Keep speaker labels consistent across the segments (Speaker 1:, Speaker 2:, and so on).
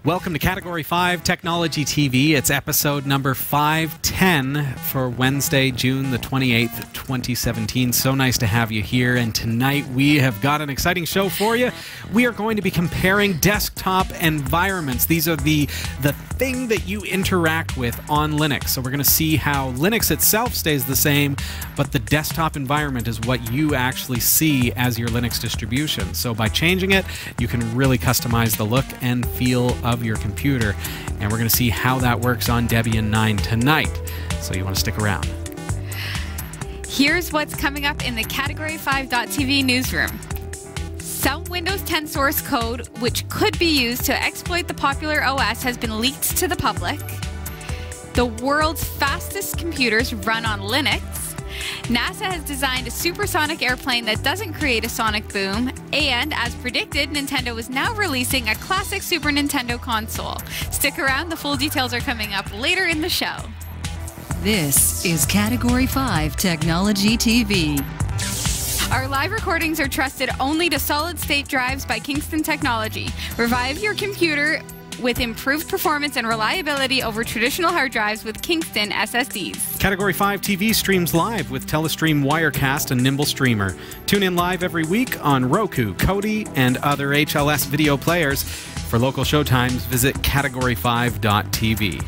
Speaker 1: Welcome to Category 5 Technology TV. It's episode number 510 for Wednesday, June the 28th, 2017. So nice to have you here. And tonight we have got an exciting show for you. We are going to be comparing desktop environments. These are the thing that you interact with on Linux. So we're going to see how Linux itself stays the same, but the desktop environment is what you actually see as your Linux distribution. So by changing it, you can really customize the look and feel of your computer, and we're going to see how that works on Debian 9 tonight, so you want to stick around.
Speaker 2: Here's what's coming up in the Category 5.tv newsroom. Some Windows 10 source code, which could be used to exploit the popular OS, has been leaked to the public. The world's fastest computers run on Linux. NASA has designed a supersonic airplane that doesn't create a sonic boom, and as predicted, Nintendo is now releasing a classic Super Nintendo console. Stick around, the full details are coming up later in the show.
Speaker 3: This is Category 5 Technology TV.
Speaker 2: Our live recordings are trusted only to solid-state drives by Kingston Technology. Revive your computer with improved performance and reliability over traditional hard drives with Kingston SSDs.
Speaker 1: Category 5 TV streams live with Telestream Wirecast and Nimble Streamer. Tune in live every week on Roku, Kodi, and other HLS video players. For local showtimes, visit category5.tv.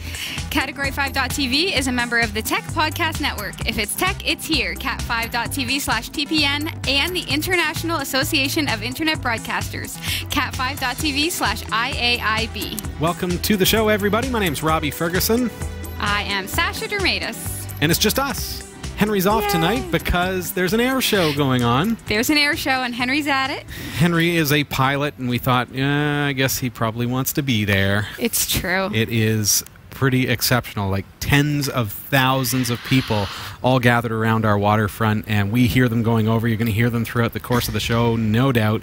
Speaker 2: Category 5.tv is a member of the Tech Podcast Network. If it's tech, it's here. cat5.tv/TPN and the International Association of Internet Broadcasters. cat5.tv/IAIB.
Speaker 1: Welcome to the show, everybody. My name's Robbie Ferguson.
Speaker 2: I am Sasha Dermatis.
Speaker 1: And it's just us. Henry's off tonight because there's an air show going on.
Speaker 2: There's an air show and Henry's at it.
Speaker 1: Henry is a pilot, and we thought, yeah, I guess he probably wants to be there.
Speaker 2: It's true.
Speaker 1: It is pretty exceptional. Like tens of thousands of people all gathered around our waterfront, and we hear them going over. You're going to hear them throughout the course of the show, no doubt,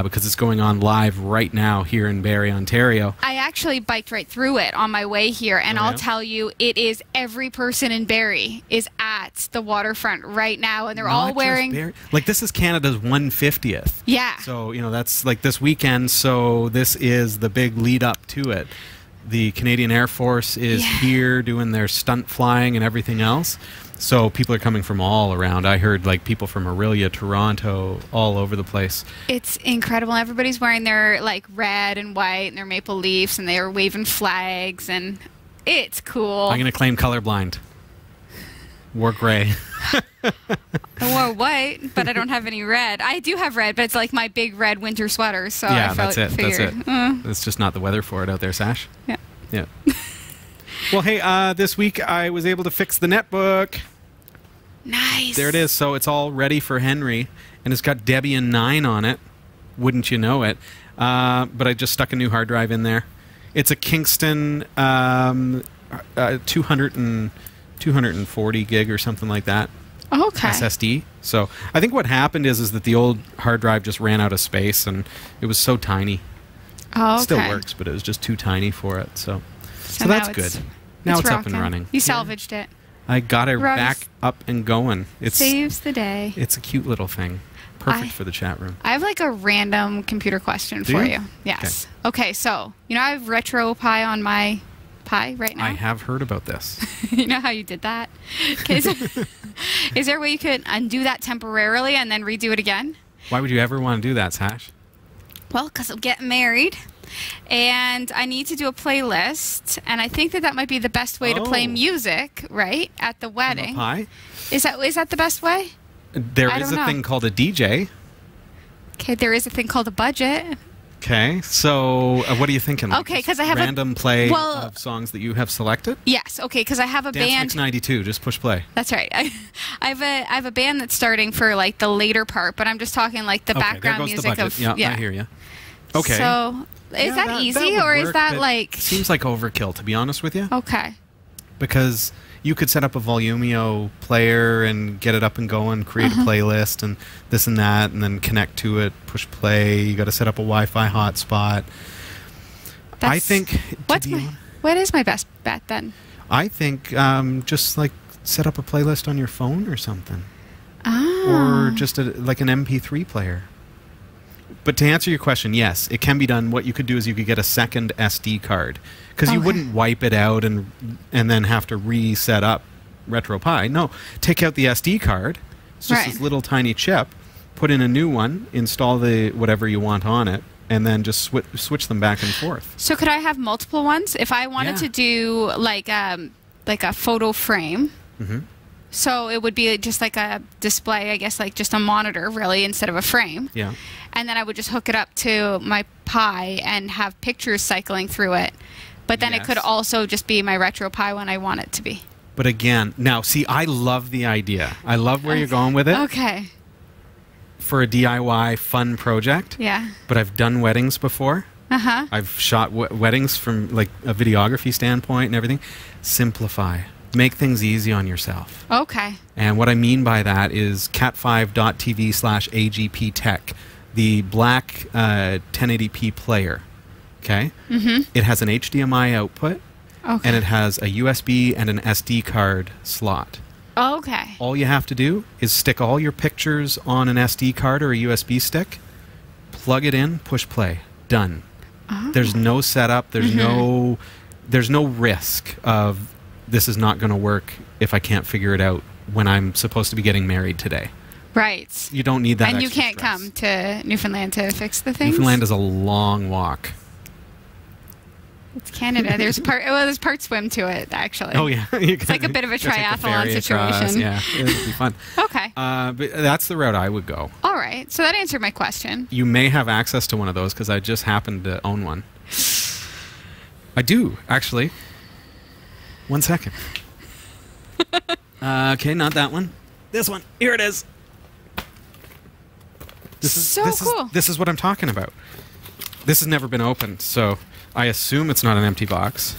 Speaker 1: because it's going on live right now here in Barrie, Ontario.
Speaker 2: I actually biked right through it on my way here, and I'll tell you, it is every person in Barrie is at the waterfront right now, and they're all wearing...
Speaker 1: Like, this is Canada's 150th.
Speaker 2: Yeah.
Speaker 1: So, you know, that's like this weekend, so this is the big lead up to it. The Canadian Air Force is here doing their stunt flying and everything else. So people are coming from all around. I heard like people from Orillia, Toronto, all over the place.
Speaker 2: It's incredible. Everybody's wearing their like red and white and their maple leaves, and they are waving flags, and it's cool.
Speaker 1: I'm going to claim colorblind. Wore gray.
Speaker 2: I wore white, but I don't have any red. I do have red, but it's like my big red winter sweater. So
Speaker 1: yeah,
Speaker 2: I figured,
Speaker 1: that's it. It's just not the weather for it out there, Sash.
Speaker 2: Yeah.
Speaker 1: Yeah. Well, hey, this week I was able to fix the netbook.
Speaker 2: Nice.
Speaker 1: There it is. So it's all ready for Henry, and it's got Debian 9 on it. Wouldn't you know it? But I just stuck a new hard drive in there. It's a Kingston 240 gig or something like that.
Speaker 2: Okay.
Speaker 1: SSD. So I think what happened is that the old hard drive just ran out of space, and it was so tiny.
Speaker 2: Oh, okay.
Speaker 1: It still works, but it was just too tiny for it. So that's good. Now it's up and running.
Speaker 2: You salvaged it.
Speaker 1: I got it back up and going. It
Speaker 2: saves the day.
Speaker 1: It's a cute little thing. Perfect for the chat room.
Speaker 2: I have like a random computer question for you. Yes. Okay, so you know I have RetroPie on my Pi right now.
Speaker 1: I have heard about this.
Speaker 2: You know how you did that? Okay, is there a way you could undo that temporarily and then redo it again?
Speaker 1: Why would you ever want to do that, Sash?
Speaker 2: Well, because I'm getting married, and I need to do a playlist, and I think that might be the best way to play music, right, at the wedding.
Speaker 1: Pi?
Speaker 2: Is that the best way?
Speaker 1: There is a thing called a DJ.
Speaker 2: Okay, there is a thing called a budget.
Speaker 1: Okay, so what are you thinking? Like
Speaker 2: okay, because I have
Speaker 1: random play of songs that you have selected.
Speaker 2: Yes, okay, because I have a
Speaker 1: Dance
Speaker 2: band.
Speaker 1: Mix 92, just push play.
Speaker 2: That's right. I have a band that's starting for like the later part, but I'm just talking like the background music of.
Speaker 1: Yeah, I hear you. Okay.
Speaker 2: So is that easy, or is that like?
Speaker 1: Seems like overkill, to be honest with you.
Speaker 2: Okay.
Speaker 1: Because you could set up a Volumio player and get it up and going, create a playlist and this and that, and then connect to it, push play. You got to set up a Wi-Fi hotspot. I think.
Speaker 2: What is my best bet then?
Speaker 1: I think just like set up a playlist on your phone or something,
Speaker 2: or
Speaker 1: just like an MP3 player. But to answer your question, yes, it can be done. What you could do is you could get a second SD card, because you wouldn't wipe it out and then have to reset up RetroPie. No, take out the SD card. It's just this little tiny chip. Put in a new one, install the whatever you want on it, and then just switch them back and forth.
Speaker 2: So could I have multiple ones if I wanted to do like a photo frame?
Speaker 1: Mm-hmm.
Speaker 2: So it would be just like a display, I guess, like just a monitor, really, instead of a frame.
Speaker 1: Yeah.
Speaker 2: And then I would just hook it up to my Pi and have pictures cycling through it. But then it could also just be my RetroPie when I want it to be.
Speaker 1: But again, now, see, I love the idea. I love where you're going with it.
Speaker 2: Okay.
Speaker 1: For a DIY fun project.
Speaker 2: Yeah.
Speaker 1: But I've done weddings before.
Speaker 2: Uh-huh.
Speaker 1: I've shot weddings from like a videography standpoint and everything. Simplify. Make things easy on yourself.
Speaker 2: Okay.
Speaker 1: And what I mean by that is cat5.tv/agptech, the black 1080p player. Okay?
Speaker 2: Mm-hmm.
Speaker 1: It has an HDMI output.
Speaker 2: Okay.
Speaker 1: And it has a USB and an SD card slot.
Speaker 2: Okay.
Speaker 1: All you have to do is stick all your pictures on an SD card or a USB stick, plug it in, push play. Done.
Speaker 2: Oh.
Speaker 1: There's no setup. There's no risk of this is not going to work if I can't figure it out when I'm supposed to be getting married today.
Speaker 2: Right.
Speaker 1: You don't need that.
Speaker 2: And you
Speaker 1: extra
Speaker 2: can't
Speaker 1: stress.
Speaker 2: come to Newfoundland to fix the things?
Speaker 1: Newfoundland is a long walk.
Speaker 2: It's Canada. There's part swim to it, actually.
Speaker 1: Oh, yeah.
Speaker 2: It's like a bit of a triathlon situation.
Speaker 1: Yeah, it would be fun.
Speaker 2: Okay.
Speaker 1: But that's the route I would go.
Speaker 2: All right. So that answered my question.
Speaker 1: You may have access to one of those because I just happen to own one. I do, actually. 1 second. Okay, not that one. This one. Here it is. This is what I'm talking about. This has never been opened, so I assume it's not an empty box.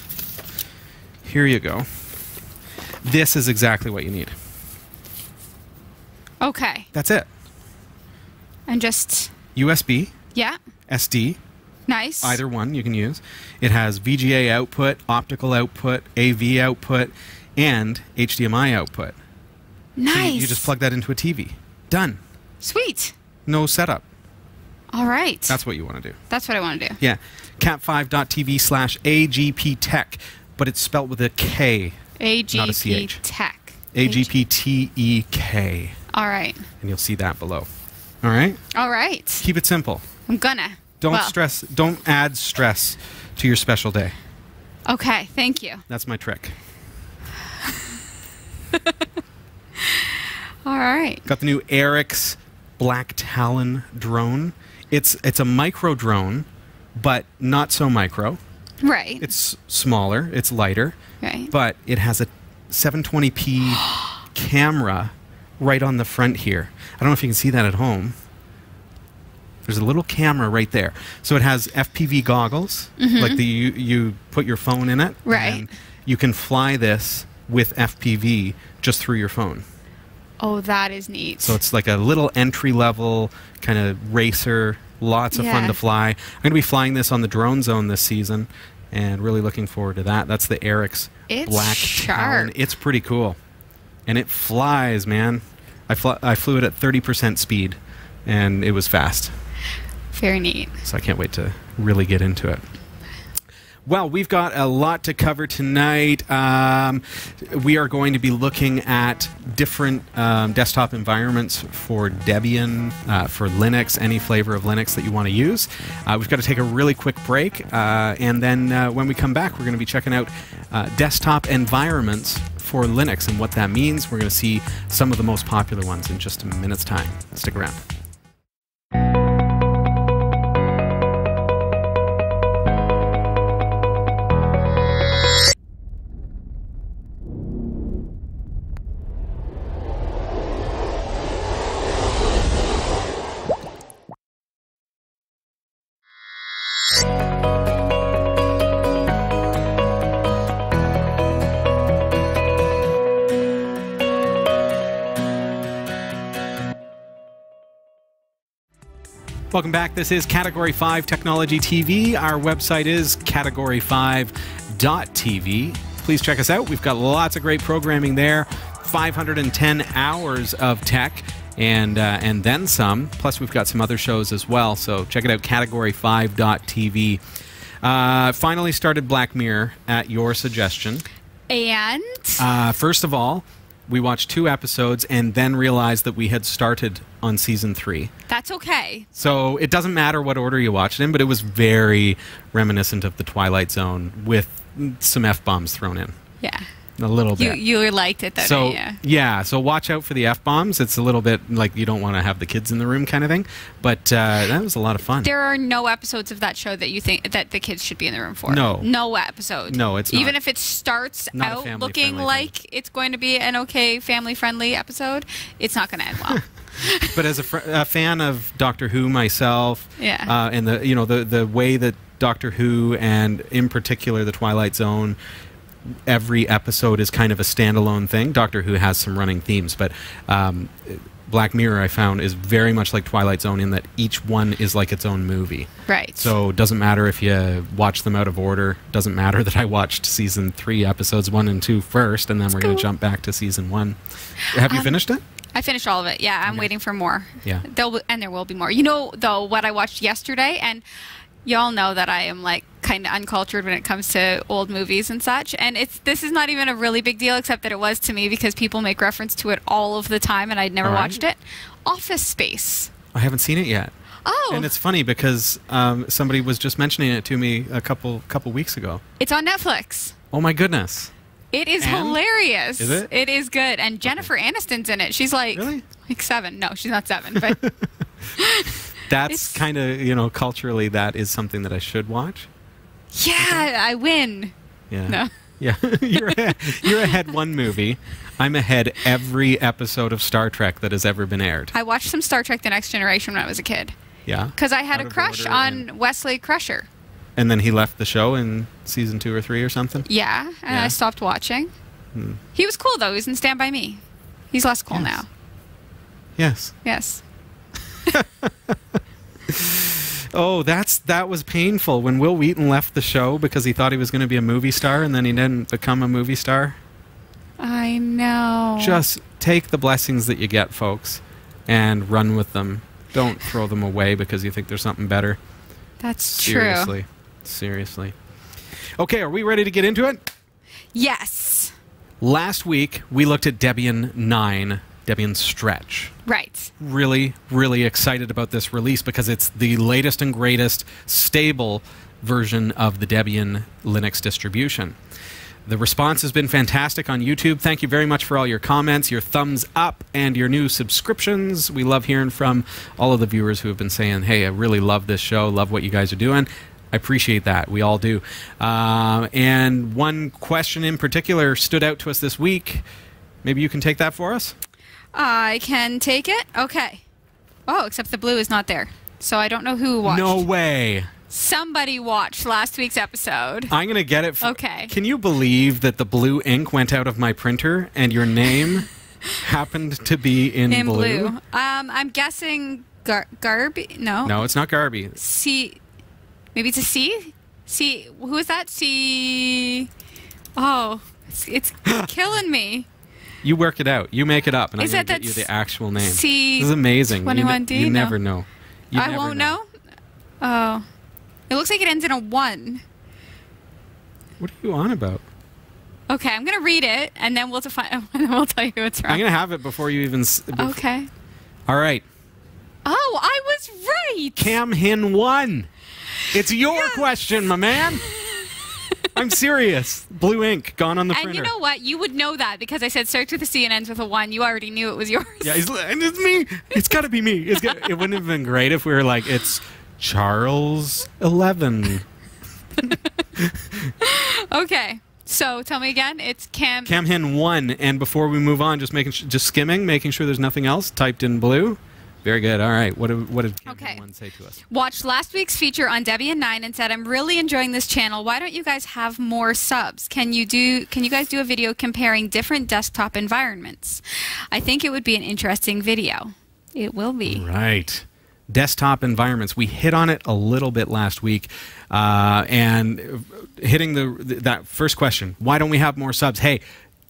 Speaker 1: Here you go. This is exactly what you need.
Speaker 2: Okay.
Speaker 1: That's it.
Speaker 2: And just...
Speaker 1: USB.
Speaker 2: Yeah.
Speaker 1: SD.
Speaker 2: Nice.
Speaker 1: Either one you can use. It has VGA output, optical output, AV output, and HDMI output.
Speaker 2: Nice.
Speaker 1: So you just plug that into a TV. Done.
Speaker 2: Sweet.
Speaker 1: No setup.
Speaker 2: All right.
Speaker 1: That's what you want to do.
Speaker 2: That's what I want to do.
Speaker 1: Yeah. cat5.tv/agptech, but it's spelled with a K, not a CH.
Speaker 2: Tech.
Speaker 1: AGPTEK.
Speaker 2: All right.
Speaker 1: And you'll see that below. All right?
Speaker 2: All right.
Speaker 1: Keep it simple.
Speaker 2: I'm gonna.
Speaker 1: Don't add stress to your special day.
Speaker 2: Okay, thank you.
Speaker 1: That's my trick.
Speaker 2: All right.
Speaker 1: Got the new Eric's Black Talon drone. It's a micro drone, but not so micro.
Speaker 2: Right.
Speaker 1: It's smaller, it's lighter,
Speaker 2: right.
Speaker 1: But it has a 720p camera right on the front here. I don't know if you can see that at home. There's a little camera right there. So it has FPV goggles, like you put your phone in it.
Speaker 2: Right.
Speaker 1: And you can fly this with FPV just through your phone.
Speaker 2: Oh, that is neat.
Speaker 1: So it's like a little entry-level kind of racer, lots of fun to fly. I'm going to be flying this on the Drone Zone this season, and really looking forward to that. That's the Eric's Black Talon. It's pretty cool. And it flies, man. I flew it at 30% speed, and it was fast.
Speaker 2: Very neat.
Speaker 1: So I can't wait to really get into it. Well, we've got a lot to cover tonight. We are going to be looking at different desktop environments for Debian, for Linux, any flavor of Linux that you want to use. We've got to take a really quick break, and then when we come back, we're going to be checking out desktop environments for Linux and what that means. We're going to see some of the most popular ones in just a minute's time. Stick around. Welcome back. This is Category 5 Technology TV. Our website is category5.tv. Please check us out. We've got lots of great programming there, 510 hours of tech, and then some. Plus, we've got some other shows as well. So check it out, category5.tv. Finally started Black Mirror at your suggestion.
Speaker 2: And?
Speaker 1: First of all, we watched 2 episodes and then realized that we had started on season 3.
Speaker 2: That's okay.
Speaker 1: So it doesn't matter what order you watched it in, but it was very reminiscent of The Twilight Zone with some F-bombs thrown in.
Speaker 2: Yeah.
Speaker 1: A little bit.
Speaker 2: You liked it, though,
Speaker 1: so,
Speaker 2: didn't you?
Speaker 1: Yeah, so watch out for the F-bombs. It's a little bit like you don't want to have the kids in the room kind of thing. But that was a lot of fun.
Speaker 2: There are no episodes of that show that you think that the kids should be in the room for.
Speaker 1: No.
Speaker 2: No episode.
Speaker 1: No, it's not.
Speaker 2: Even if it starts
Speaker 1: Not
Speaker 2: out looking like it's going to be an okay family-friendly episode, it's not going to end well.
Speaker 1: But as a fan of Doctor Who myself,
Speaker 2: yeah.
Speaker 1: And the way that Doctor Who and in particular the Twilight Zone, every episode is kind of a standalone thing. Doctor Who has some running themes, but Black Mirror, I found, is very much like Twilight Zone in that each one is like its own movie.
Speaker 2: Right.
Speaker 1: So it doesn't matter if you watch them out of order. Doesn't matter that I watched season 3, episodes 1 and 2 first, and then we're going to jump back to season 1. Have you finished it?
Speaker 2: I finished all of it. Yeah, I'm waiting for more.
Speaker 1: Yeah.
Speaker 2: And there will be more. You know, though, what I watched yesterday, and y'all know that I am like kind of uncultured when it comes to old movies and such, and this is not even a really big deal, except that it was to me because people make reference to it all of the time and I'd never watched it. Office Space.
Speaker 1: I haven't seen it yet.
Speaker 2: Oh.
Speaker 1: And it's funny because somebody was just mentioning it to me a couple weeks ago.
Speaker 2: It's on Netflix.
Speaker 1: Oh my goodness.
Speaker 2: It is
Speaker 1: And?
Speaker 2: hilarious.
Speaker 1: Is it?
Speaker 2: It is good. And Jennifer Aniston's in it. She's like,
Speaker 1: Really?
Speaker 2: like 7. No, she's not 7, but
Speaker 1: That's kind of, culturally, that is something that I should watch.
Speaker 2: yeah, I win.
Speaker 1: Yeah.
Speaker 2: No.
Speaker 1: Yeah. You're ahead one movie. I'm ahead every episode of Star Trek that has ever been aired.
Speaker 2: I watched some Star Trek The Next Generation when I was a kid.
Speaker 1: Yeah.
Speaker 2: Because I had
Speaker 1: Out
Speaker 2: a
Speaker 1: of
Speaker 2: crush
Speaker 1: order
Speaker 2: on Wesley Crusher.
Speaker 1: And then he left the show in season 2 or 3 or something?
Speaker 2: Yeah, and
Speaker 1: Yeah.
Speaker 2: I stopped watching. He was cool, though. He was in Stand By Me. He's less cool now.
Speaker 1: Yes.
Speaker 2: Yes.
Speaker 1: Oh, that was painful when Will Wheaton left the show because he thought he was going to be a movie star and then he didn't become a movie star.
Speaker 2: I know.
Speaker 1: Just take the blessings that you get, folks, and run with them. Don't throw them away because you think there's something better.
Speaker 2: That's
Speaker 1: Seriously.
Speaker 2: true.
Speaker 1: Seriously. Okay, are we ready to get into it?
Speaker 2: Yes.
Speaker 1: Last week, we looked at Debian 9, Debian Stretch.
Speaker 2: Right.
Speaker 1: Really, really excited about this release because it's the latest and greatest stable version of the Debian Linux distribution. The response has been fantastic on YouTube. Thank you very much for all your comments, your thumbs up, and your new subscriptions. We love hearing from all of the viewers who have been saying, hey, I really love this show, love what you guys are doing. I appreciate that. We all do. And one question in particular stood out to us this week. Maybe you can take that for us?
Speaker 2: I can take it? Okay. Oh, except the blue is not there. So I don't know who watched.
Speaker 1: No way.
Speaker 2: Somebody watched last week's episode.
Speaker 1: I'm going to get it.
Speaker 2: Okay.
Speaker 1: Can you believe that the blue ink went out of my printer and your name happened to be in blue?
Speaker 2: I'm guessing Garby. No.
Speaker 1: No, it's not Garby.
Speaker 2: C. Maybe it's a C? C. Who is that? C. Oh, it's killing me.
Speaker 1: You work it out. You make it up, and I'm
Speaker 2: Is
Speaker 1: going
Speaker 2: that
Speaker 1: to get you
Speaker 2: that's
Speaker 1: the actual name.
Speaker 2: C.
Speaker 1: This is amazing.
Speaker 2: 21D?
Speaker 1: You
Speaker 2: No.
Speaker 1: never know. You
Speaker 2: I
Speaker 1: never
Speaker 2: won't know. Oh. It looks like it ends in a 1.
Speaker 1: What are you on about?
Speaker 2: Okay, I'm going to read it, and then we'll tell you what's wrong.
Speaker 1: I'm going to have it before you even...
Speaker 2: Okay.
Speaker 1: All right.
Speaker 2: Oh, I was right!
Speaker 1: Camhin 1. It's your question, my man. I'm serious. Blue ink gone on the printer.
Speaker 2: And you know what? You would know that because I said starts with a C and ends with a 1. You already knew it was yours.
Speaker 1: Yeah, and it's me. It's got to be me. It wouldn't have been great if we were like, it's Charles 11.
Speaker 2: Okay. So tell me again. It's
Speaker 1: Camhin 1. And before we move on, just skimming, making sure there's nothing else typed in blue. Very good. All right. What did Camhin 1 say to us?
Speaker 2: Watched last week's feature on Debian 9 and said, I'm really enjoying this channel. Why don't you guys have more subs? Can you guys do a video comparing different desktop environments? I think it would be an interesting video. It will be.
Speaker 1: Right. Desktop environments. We hit on it a little bit last week, and hitting that first question, why don't we have more subs? Hey,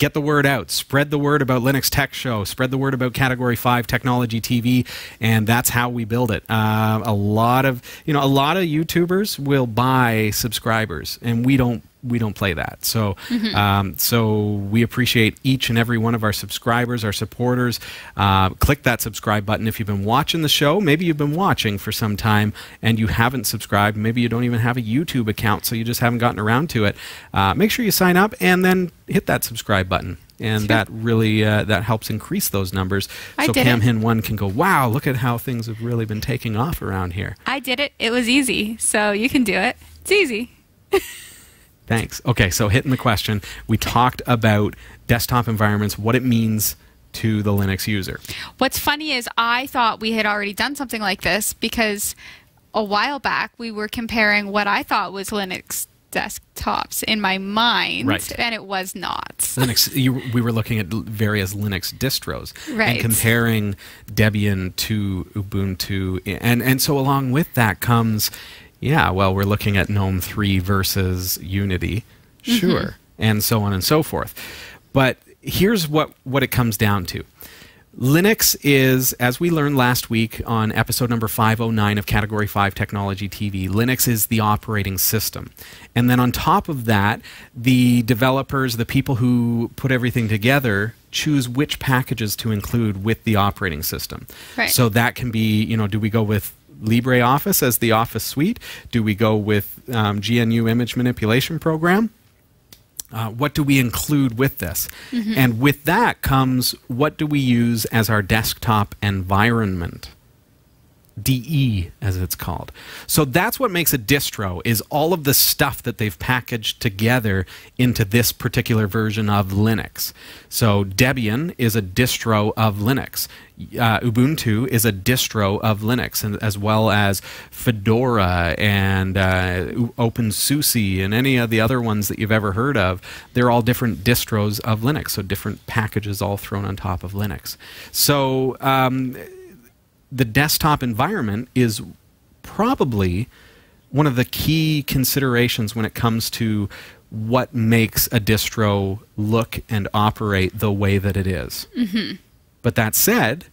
Speaker 1: Get the word out. Spread the word about Linux Tech Show. Spread the word about Category 5 Technology TV, and that's how we build it. A lot of YouTubers will buy subscribers, and we don't play that. So so we appreciate each and every one of our subscribers, our supporters. Click that subscribe button if you've been watching the show. Maybe you've been watching for some time and you haven't subscribed. Maybe you don't even have a YouTube account, so you just haven't gotten around to it. Make sure you sign up and then hit that subscribe button. And that really that helps increase those numbers. So Cam Hin 1 can go, wow, look at how things have really been taking off around here.
Speaker 2: I did it. It was easy. So you can do it. It's easy.
Speaker 1: Thanks. Okay, so hitting the question, we talked about desktop environments, what it means to the Linux user.
Speaker 2: What's funny is I thought we had already done something like this because a while back we were comparing what I thought was Linux desktops in my mind, and it was not.
Speaker 1: We were looking at various Linux distros and
Speaker 2: Right.
Speaker 1: comparing Debian to Ubuntu, and so along with that comes, yeah, well, we're looking at GNOME 3 versus Unity, sure, and so on and so forth. But here's what it comes down to. Linux is, as we learned last week on episode number 509 of Category 5 Technology TV, Linux is the operating system. And then on top of that, the developers, the people who put everything together, choose which packages to include with the operating system.
Speaker 2: Right.
Speaker 1: So that can be, do we go with LibreOffice as the Office suite? Do we go with GNU Image Manipulation Program? What do we include with this? And with that comes, what do we use as our desktop environment? DE, as it's called. So that's what makes a distro, is all of the stuff that they've packaged together into this particular version of Linux. So Debian is a distro of Linux. Ubuntu is a distro of Linux, and as well as Fedora and OpenSUSE and any of the other ones that you've ever heard of. They're all different distros of Linux, so different packages all thrown on top of Linux. So the desktop environment is probably one of the key considerations when it comes to what makes a distro look and operate the way that it is. But that said,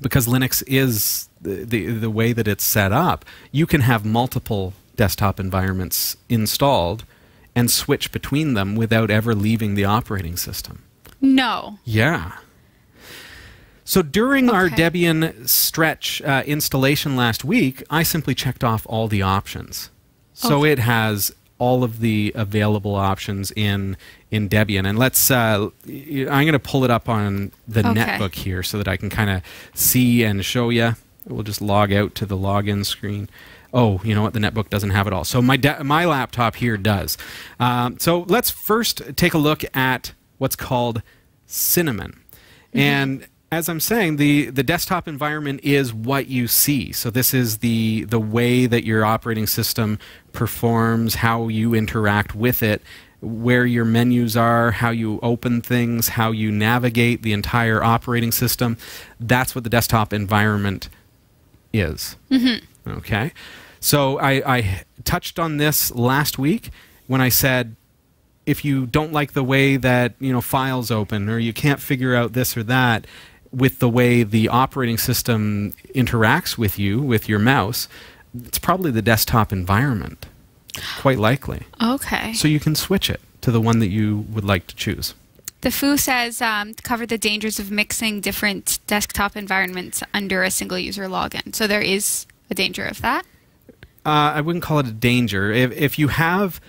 Speaker 1: because Linux is the way that it's set up, you can have multiple desktop environments installed and switch between them without ever leaving the operating system.
Speaker 2: No.
Speaker 1: Yeah. So during our Debian Stretch installation last week, I simply checked off all the options. So it has all of the available options in Debian. And let's, I'm going to pull it up on the netbook here so that I can kind of see and show you. We'll just log out to the login screen. Oh, you know what? The netbook doesn't have it all. So my laptop here does. So let's first take a look at what's called Cinnamon. And as I'm saying, the desktop environment is what you see. So this is the way that your operating system performs, how you interact with it, where your menus are, how you open things, how you navigate the entire operating system. That's what the desktop environment is. Okay? So I touched on this last week when I said, if you don't like the way that files open, or you can't figure out this or that with the way the operating system interacts with you, with your mouse, it's probably the desktop environment, quite likely.
Speaker 2: Okay.
Speaker 1: So you can switch it to the one that you would like to choose.
Speaker 2: The Foo says, cover the dangers of mixing different desktop environments under a single user login. So there is a danger of that?
Speaker 1: I wouldn't call it a danger. If you have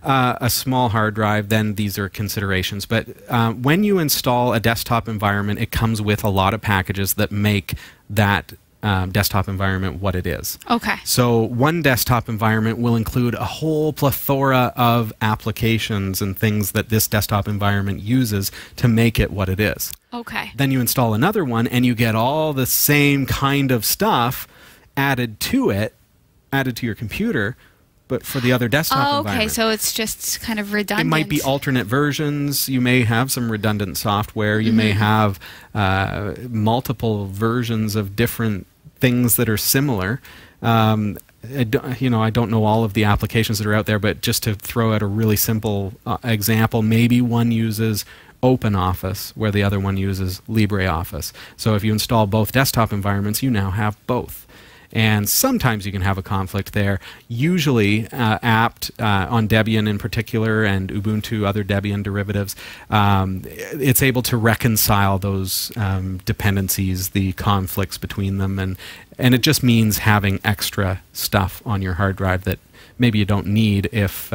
Speaker 1: a small hard drive, then these are considerations. But when you install a desktop environment, it comes with a lot of packages that make that desktop environment what it is.
Speaker 2: Okay.
Speaker 1: So one desktop environment will include a whole plethora of applications and things that this desktop environment uses to make it what it is.
Speaker 2: Okay.
Speaker 1: Then you install another one and you get all the same kind of stuff added to it, added to your computer, but for the other desktop environment.
Speaker 2: Okay, so it's just kind of redundant.
Speaker 1: It might be alternate versions. You may have some redundant software. You may have multiple versions of different things that are similar. I don't know all of the applications that are out there, but just to throw out a really simple example, maybe one uses OpenOffice, where the other one uses LibreOffice. So if you install both desktop environments, you now have both. And sometimes you can have a conflict there. Usually, apt on Debian in particular and Ubuntu, other Debian derivatives, it's able to reconcile those dependencies, the conflicts between them, and it just means having extra stuff on your hard drive that maybe you don't need if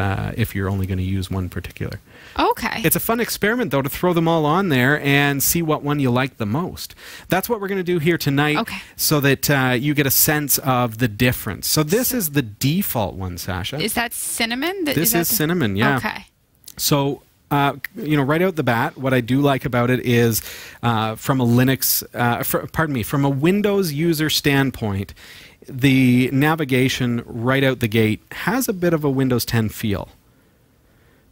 Speaker 1: you're only going to use one particular.
Speaker 2: Okay.
Speaker 1: It's a fun experiment, though, to throw them all on there and see what one you like the most. That's what we're going to do here tonight, so that you get a sense of the difference. So this is the default one, Sasha.
Speaker 2: Is that Cinnamon?
Speaker 1: This is Cinnamon, yeah.
Speaker 2: Okay.
Speaker 1: So, right out the bat, what I do like about it is from a Linux, from a Windows user standpoint, the navigation right out the gate has a bit of a Windows 10 feel,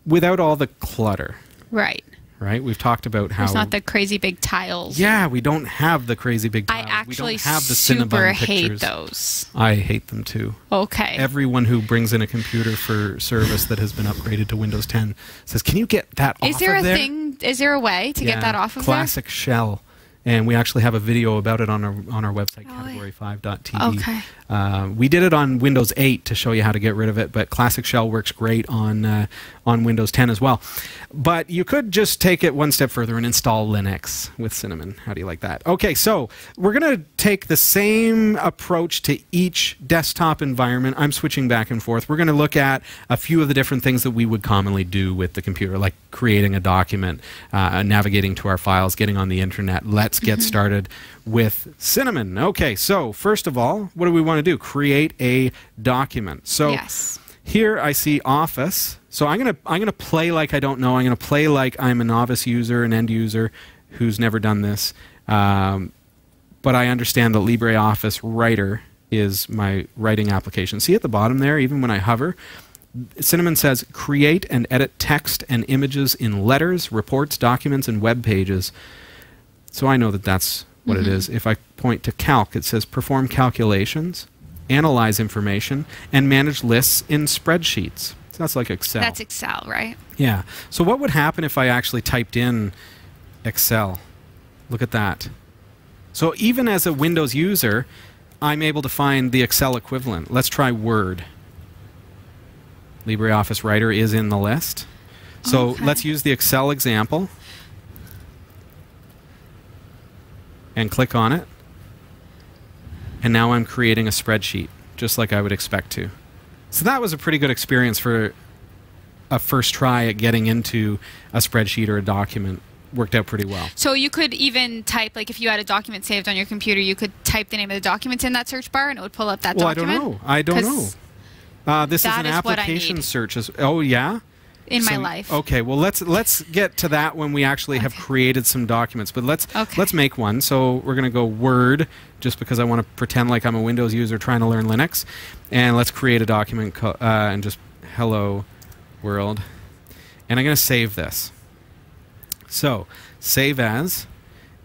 Speaker 1: without all the clutter.
Speaker 2: Right.
Speaker 1: Right? We've talked about how...
Speaker 2: There's not the crazy big tiles.
Speaker 1: Yeah, we don't have the crazy big tiles.
Speaker 2: I actually
Speaker 1: we don't have the
Speaker 2: super
Speaker 1: Cinnabon
Speaker 2: hate
Speaker 1: pictures.
Speaker 2: those.
Speaker 1: I hate them too.
Speaker 2: Okay.
Speaker 1: Everyone who brings in a computer for service that has been upgraded to Windows 10 says, can you get that off of there?
Speaker 2: Is there a way to get that off of
Speaker 1: Classic Shell. And we actually have a video about it on our website, category5.tv.
Speaker 2: Okay.
Speaker 1: We did it on Windows 8 to show you how to get rid of it, but Classic Shell works great on Windows 10 as well. But you could just take it one step further and install Linux with Cinnamon. How do you like that? Okay, so we're going to take the same approach to each desktop environment. I'm switching back and forth. We're going to look at a few of the different things that we would commonly do with the computer, like creating a document, navigating to our files, getting on the internet. Let's get started with Cinnamon. Okay, so first of all, what do we want to do? Create a document. So here I see Office. So I'm gonna play like I don't know. I'm gonna play like I'm a novice user, an end user who's never done this. But I understand that LibreOffice Writer is my writing application. See at the bottom there, even when I hover, Cinnamon says create and edit text and images in letters, reports, documents, and web pages. So I know that that's what it is. If I point to Calc, it says perform calculations, analyze information, and manage lists in spreadsheets. So that's like Excel.
Speaker 2: That's Excel, right?
Speaker 1: Yeah. So what would happen if I actually typed in Excel? Look at that. So even as a Windows user, I'm able to find the Excel equivalent. Let's try Word. LibreOffice Writer is in the list. So let's use the Excel example. And click on it. And now I'm creating a spreadsheet, just like I would expect to. So that was a pretty good experience for a first try at getting into a spreadsheet or a document. Worked out pretty well.
Speaker 2: So you could even type, like if you had a document saved on your computer, you could type the name of the document in that search bar and it would pull up that document?
Speaker 1: Well, I don't know. This is an application search. Oh, yeah?
Speaker 2: In my life.
Speaker 1: Okay, well let's get to that when we actually have created some documents. But let's make one. So we're going to go Word, just because I want to pretend like I'm a Windows user trying to learn Linux. And let's create a document and just hello world. And I'm going to save this. So save as.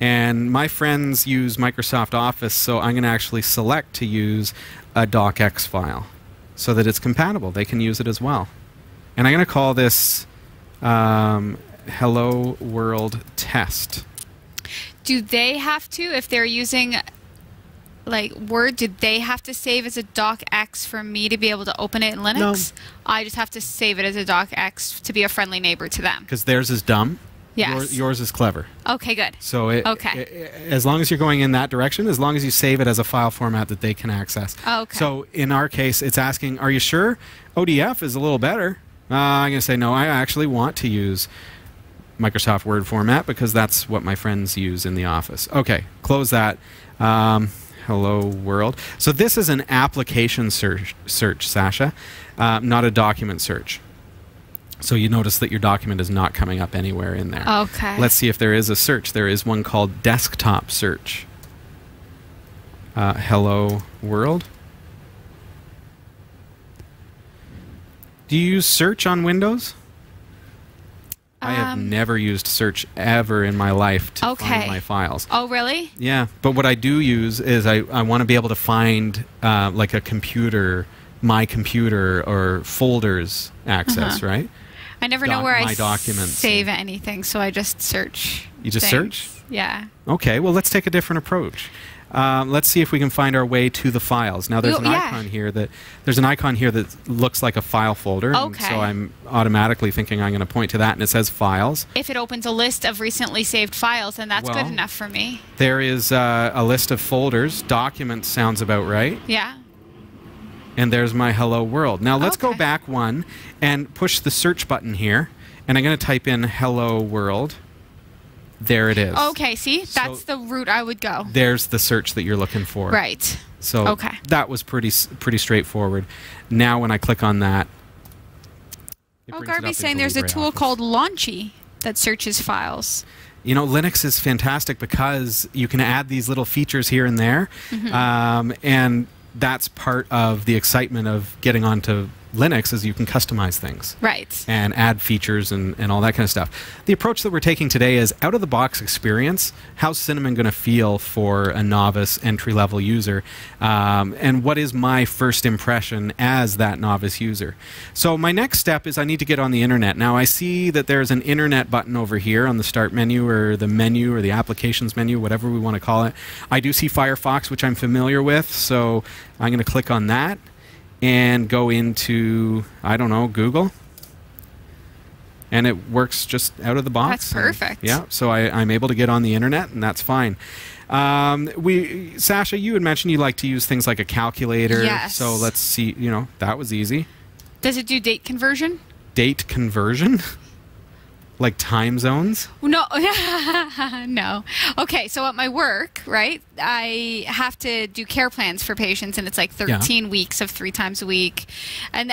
Speaker 1: And my friends use Microsoft Office, so I'm going to actually select to use a docx file so that it's compatible. They can use it as well. And I'm going to call this Hello World Test.
Speaker 2: Do they have to, if they're using like Word, do they have to save as a docx for me to be able to open it in Linux? No. I just have to save it as a docx to be a friendly neighbor to them.
Speaker 1: Because theirs is dumb.
Speaker 2: Yes.
Speaker 1: Yours is clever.
Speaker 2: Okay, good.
Speaker 1: So as long as you're going in that direction, as long as you save it as a file format that they can access.
Speaker 2: Okay.
Speaker 1: So in our case, it's asking, are you sure? ODF is a little better. I'm going to say, no, I actually want to use Microsoft Word format because that's what my friends use in the office. Okay, close that. Hello, world. So this is an application search, Sasha, not a document search. So you notice that your document is not coming up anywhere in there.
Speaker 2: Okay.
Speaker 1: Let's see if there is a search. There is one called desktop search. Hello, world. Do you use search on Windows? I have never used search ever in my life to find my files.
Speaker 2: Oh, really?
Speaker 1: Yeah, but what I do use is I want to be able to find like a computer, my computer, or folders access, right?
Speaker 2: I never know where I
Speaker 1: documents
Speaker 2: save anything, so I just search.
Speaker 1: You just
Speaker 2: things.
Speaker 1: search?
Speaker 2: Yeah.
Speaker 1: Okay, well, let's take a different approach. Let's see if we can find our way to the files. Now, there's an icon here that looks like a file folder.
Speaker 2: Okay.
Speaker 1: And so I'm automatically thinking I'm going to point to that, and it says Files.
Speaker 2: If it opens a list of recently saved files, then that's good enough for me.
Speaker 1: There is a list of folders. Documents sounds about right.
Speaker 2: Yeah.
Speaker 1: And there's my Hello World. Now, let's go back one and push the search button here, and I'm going to type in Hello World. There it is.
Speaker 2: Okay, see? That's the route I would go.
Speaker 1: There's the search that you're looking for.
Speaker 2: Right.
Speaker 1: So that was pretty straightforward. Now when I click on that,
Speaker 2: Garby's saying there's a tool called Launchy that searches files.
Speaker 1: You know, Linux is fantastic because you can add these little features here and there, and that's part of the excitement of getting onto Linux is you can customize things.
Speaker 2: Right.
Speaker 1: And add features and all that kind of stuff. The approach that we're taking today is out-of-the-box experience. How's Cinnamon going to feel for a novice entry-level user? And what is my first impression as that novice user? So my next step is I need to get on the internet. Now I see that there's an internet button over here on the start menu or the applications menu, whatever we want to call it. I do see Firefox, which I'm familiar with, so I'm going to click on that and go into, I don't know, Google. And it works just out of the box.
Speaker 2: That's perfect.
Speaker 1: Yeah, so I'm able to get on the internet, and that's fine. Sasha, you had mentioned you like to use things like a calculator.
Speaker 2: Yes.
Speaker 1: So let's see, that was easy.
Speaker 2: Does it do date conversion?
Speaker 1: Date conversion? Like time zones?
Speaker 2: No. No. Okay, so at my work, right, I have to do care plans for patients, and it's like 13 weeks of 3 times a week. And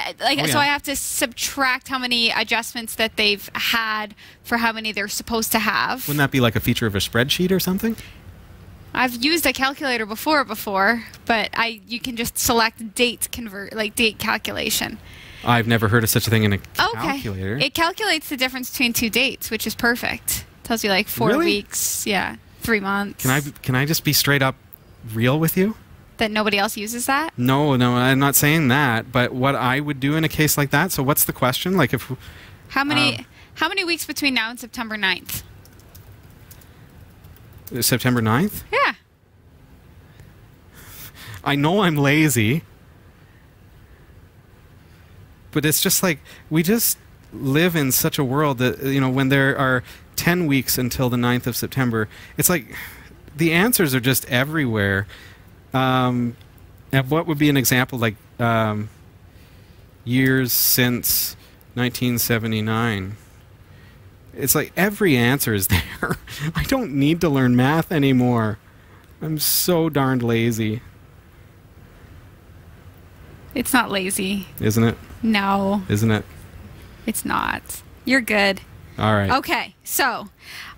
Speaker 2: so I have to subtract how many adjustments that they've had for how many they're supposed to have.
Speaker 1: Wouldn't that be like a feature of a spreadsheet or something?
Speaker 2: I've used a calculator before, but you can just select date calculation.
Speaker 1: I've never heard of such a thing in a calculator.
Speaker 2: Okay. It calculates the difference between 2 dates, which is perfect. Tells you like 4 weeks, 3 months.
Speaker 1: Can I just be straight up real with you?
Speaker 2: That nobody else uses that?
Speaker 1: No, I'm not saying that. But what I would do in a case like that. So what's the question? Like if
Speaker 2: how many weeks between now and September 9th?
Speaker 1: September 9th?
Speaker 2: Yeah.
Speaker 1: I know I'm lazy. But it's just like we just live in such a world that, when there are 10 weeks until the 9th of September, it's like the answers are just everywhere. And what would be an example like years since 1979? It's like every answer is there. I don't need to learn math anymore. I'm so darned lazy.
Speaker 2: It's not lazy.
Speaker 1: Isn't it?
Speaker 2: No.
Speaker 1: Isn't it?
Speaker 2: It's not. You're good.
Speaker 1: All right.
Speaker 2: Okay, so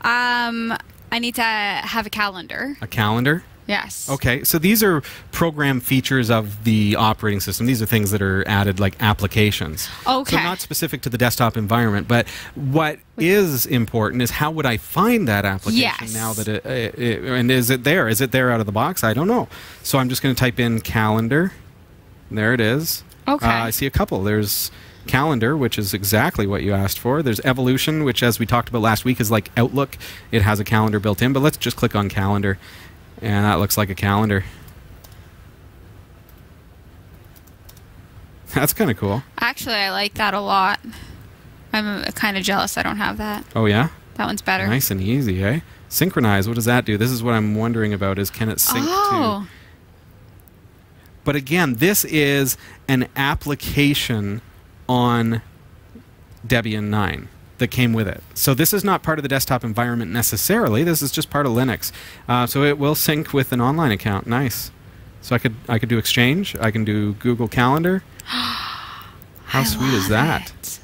Speaker 2: I need to have a calendar.
Speaker 1: A calendar?
Speaker 2: Yes.
Speaker 1: Okay, so these are program features of the operating system. These are things that are added like applications.
Speaker 2: Okay.
Speaker 1: So not specific to the desktop environment, but what is important is how would I find that application now that and is it there? Is it there out of the box? I don't know. So I'm just going to type in calendar. There it is.
Speaker 2: Okay.
Speaker 1: I see a couple. There's calendar, which is exactly what you asked for. There's evolution, which as we talked about last week is like Outlook. It has a calendar built in, but let's just click on calendar. And that looks like a calendar. That's kind of cool.
Speaker 2: Actually, I like that a lot. I'm kind of jealous I don't have that.
Speaker 1: Oh, yeah?
Speaker 2: That one's better.
Speaker 1: Nice and easy, eh? Synchronize, what does that do? This is what I'm wondering about, is can it sync to... But again, this is an application on Debian 9 that came with it. So this is not part of the desktop environment necessarily. This is just part of Linux. So it will sync with an online account. Nice. So I could do Exchange. I can do Google Calendar. How sweet is that?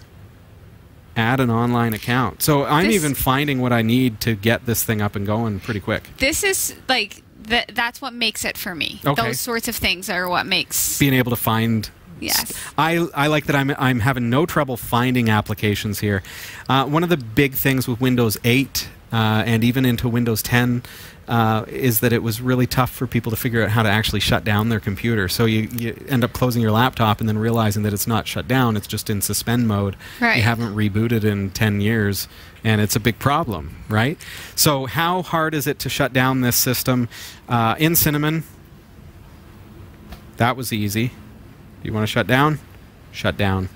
Speaker 1: Add an online account. So I'm even finding what I need to get this thing up and going pretty quick.
Speaker 2: This is like... that's what makes it for me.
Speaker 1: Okay.
Speaker 2: Those sorts of things are what makes...
Speaker 1: Being able to find...
Speaker 2: Yes.
Speaker 1: I like that I'm having no trouble finding applications here. One of the big things with Windows 8 and even into Windows 10, is that it was really tough for people to figure out how to actually shut down their computer. So you end up closing your laptop and then realizing that it's not shut down, it's just in suspend mode.
Speaker 2: Right.
Speaker 1: You haven't rebooted in 10 years, and it's a big problem, right? So how hard is it to shut down this system? In Cinnamon, that was easy. You want to shut down? Shut down.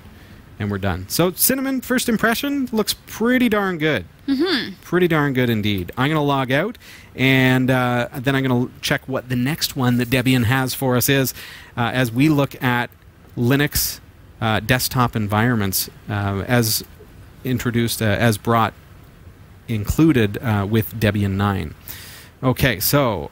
Speaker 1: And we're done. So Cinnamon, first impression, looks pretty darn good. Pretty darn good indeed. I'm going to log out, and then I'm going to check what the next one that Debian has for us is as we look at Linux desktop environments as introduced, as brought, included with Debian 9. Okay, so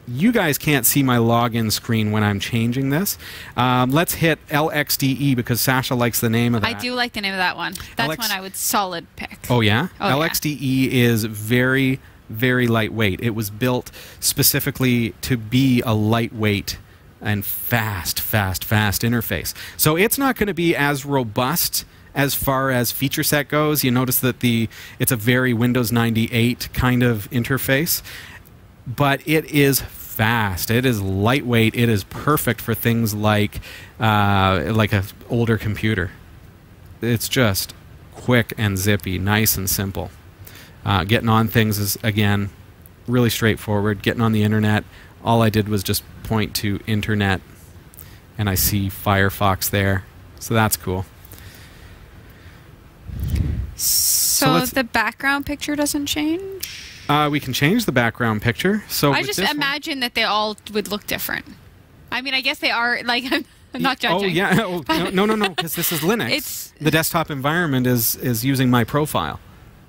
Speaker 1: you guys can't see my login screen when I'm changing this. Let's hit LXDE because Sasha likes the name of that.
Speaker 2: I do like the name of that one. That's one I would solid pick.
Speaker 1: Oh, yeah?
Speaker 2: Oh,
Speaker 1: LXDE is very, very lightweight. It was built specifically to be a lightweight and fast interface. So it's not going to be as robust as far as feature set goes. You notice that it's a very Windows 98 kind of interface. But it is fast. It is lightweight. It is perfect for things like an older computer. It's just quick and zippy, nice and simple. Getting on things is, again, really straightforward. Getting on the internet, all I did was just point to internet, and I see Firefox there. So that's cool.
Speaker 2: So the background picture doesn't change?
Speaker 1: We can change the background picture. So
Speaker 2: I just imagine that they all would look different. I mean, I guess they are, like, I'm not judging.
Speaker 1: Oh, yeah. Oh, no, because this is Linux. The desktop environment is using my profile.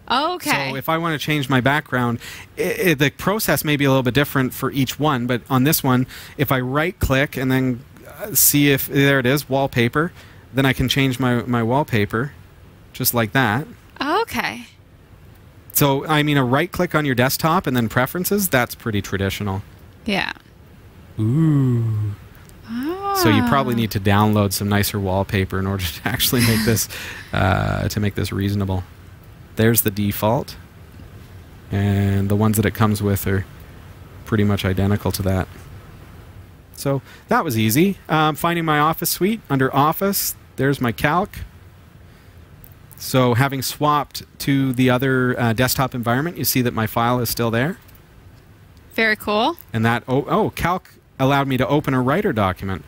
Speaker 2: Oh, okay.
Speaker 1: So if I want to change my background, the process may be a little bit different for each one, but on this one, if I right-click and then see if, there it is, wallpaper, then I can change my wallpaper just like that.
Speaker 2: Oh, okay.
Speaker 1: So, I mean, a right-click on your desktop and then preferences, that's pretty traditional.
Speaker 2: Yeah.
Speaker 1: Ooh. Oh. So you probably need to download some nicer wallpaper in order to actually make this reasonable. There's the default. And the ones that it comes with are pretty much identical to that. So that was easy. Finding my Office suite under Office, there's my calc. So having swapped to the other desktop environment, you see that my file is still there.
Speaker 2: Very cool.
Speaker 1: And that, calc allowed me to open a writer document.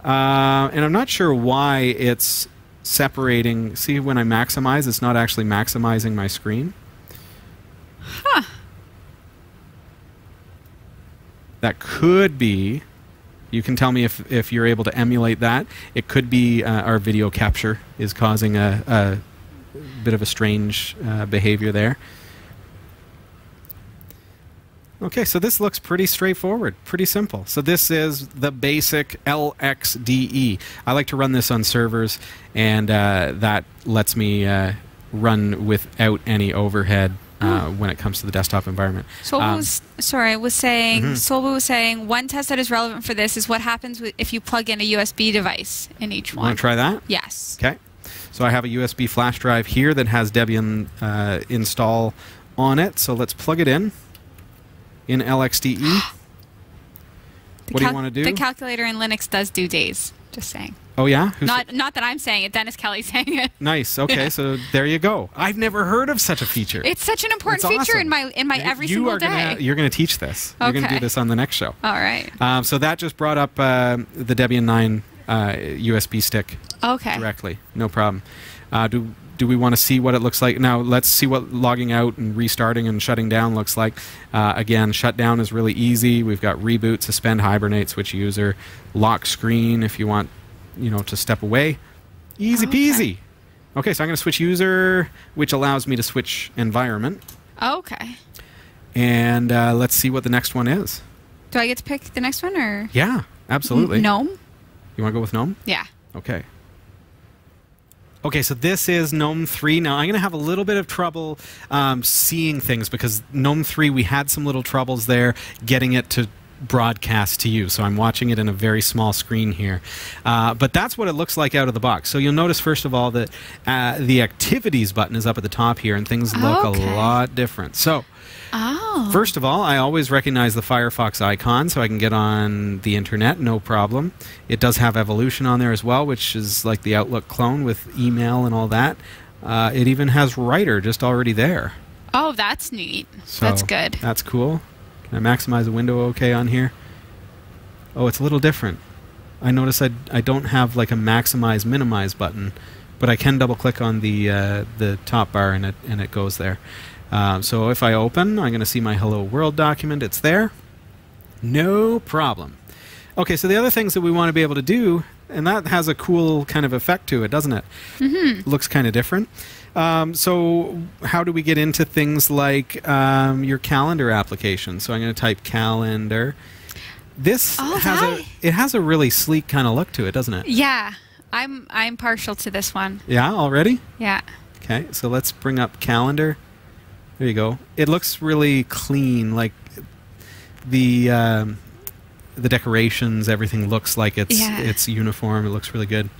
Speaker 1: And I'm not sure why it's separating. See, when I maximize, it's not actually maximizing my screen.
Speaker 2: Huh.
Speaker 1: That could be, you can tell me if you're able to emulate that. It could be our video capture is causing a bit of a strange behavior there. Okay, so this looks pretty straightforward, pretty simple. So this is the basic LXDE. I like to run this on servers, and that lets me run without any overhead when it comes to the desktop environment.
Speaker 2: Solbu was saying one test that is relevant for this is what happens if you plug in a USB device in each one.
Speaker 1: Want to try that?
Speaker 2: Yes.
Speaker 1: Okay. So I have a USB flash drive here that has Debian install on it. So let's plug it in LXDE. What do you want to do?
Speaker 2: The calculator in Linux does do days. Just saying.
Speaker 1: Oh, yeah?
Speaker 2: Not that I'm saying it. Dennis Kelly's saying it.
Speaker 1: Nice. Okay, so there you go. I've never heard of such a feature.
Speaker 2: It's such an important feature in my every single day.
Speaker 1: You're going to teach this.
Speaker 2: Okay.
Speaker 1: You're going to do this on the next show.
Speaker 2: All right.
Speaker 1: So that just brought up the Debian 9 USB stick directly. No problem. Do we want to see what it looks like? Now, let's see what logging out and restarting and shutting down looks like. Again, shutdown is really easy. We've got reboot, suspend, hibernate, switch user, lock screen if you want, to step away. Easy peasy. Okay, so I'm going to switch user, which allows me to switch environment.
Speaker 2: Okay.
Speaker 1: And let's see what the next one is.
Speaker 2: Do I get to pick the next one, or?
Speaker 1: Yeah, absolutely.
Speaker 2: Gnome?
Speaker 1: You want to go with Gnome?
Speaker 2: Yeah.
Speaker 1: Okay. Okay, so this is Gnome 3. Now, I'm going to have a little bit of trouble seeing things because Gnome 3, we had some little troubles there getting it to broadcast to you. So I'm watching it in a very small screen here. But that's what it looks like out of the box. So you'll notice, first of all, that the Activities button is up at the top here, and things look a lot different. So first of all, I always recognize the Firefox icon, so I can get on the internet, no problem. It does have Evolution on there as well, which is like the Outlook clone with email and all that. It even has Writer just already there.
Speaker 2: Oh, that's neat.
Speaker 1: So
Speaker 2: that's good.
Speaker 1: That's cool. Can I maximize the window okay on here? Oh, it's a little different. I notice I don't have like a maximize minimize button, but I can double click on the top bar and it goes there. So if I open, I'm going to see my Hello World document. It's there. No problem. Okay, so the other things that we want to be able to do, and that has a cool kind of effect to it, doesn't it? Mm-hmm. Looks kind of different. So how do we get into things like your calendar application? So I'm going to type calendar. This has a really sleek kind of look to it, doesn't it?
Speaker 2: Yeah, I'm partial to this one.
Speaker 1: Yeah, already?
Speaker 2: Yeah.
Speaker 1: Okay, so let's bring up calendar. There you go. It looks really clean, like the decorations, everything looks like it's uniform. It looks really good.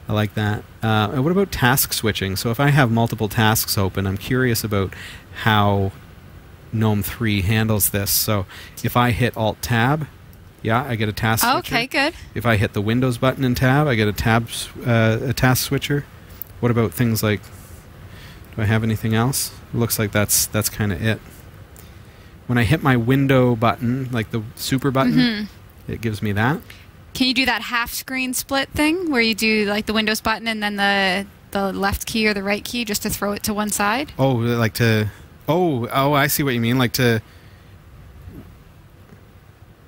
Speaker 1: I like that. And what about task switching? So if I have multiple tasks open, I'm curious about how GNOME 3 handles this. So if I hit Alt-Tab, yeah, I get a task switcher.
Speaker 2: Okay, good.
Speaker 1: If I hit the Windows button and Tab, I get a task switcher. What about things like, do I have anything else? It looks like that's kind of it. When I hit my window button, like the super button, it gives me that.
Speaker 2: Can you do that half screen split thing where you do like the Windows button and then the left key or the right key just to throw it to one side?
Speaker 1: Oh, like to... Oh, I see what you mean. Like to...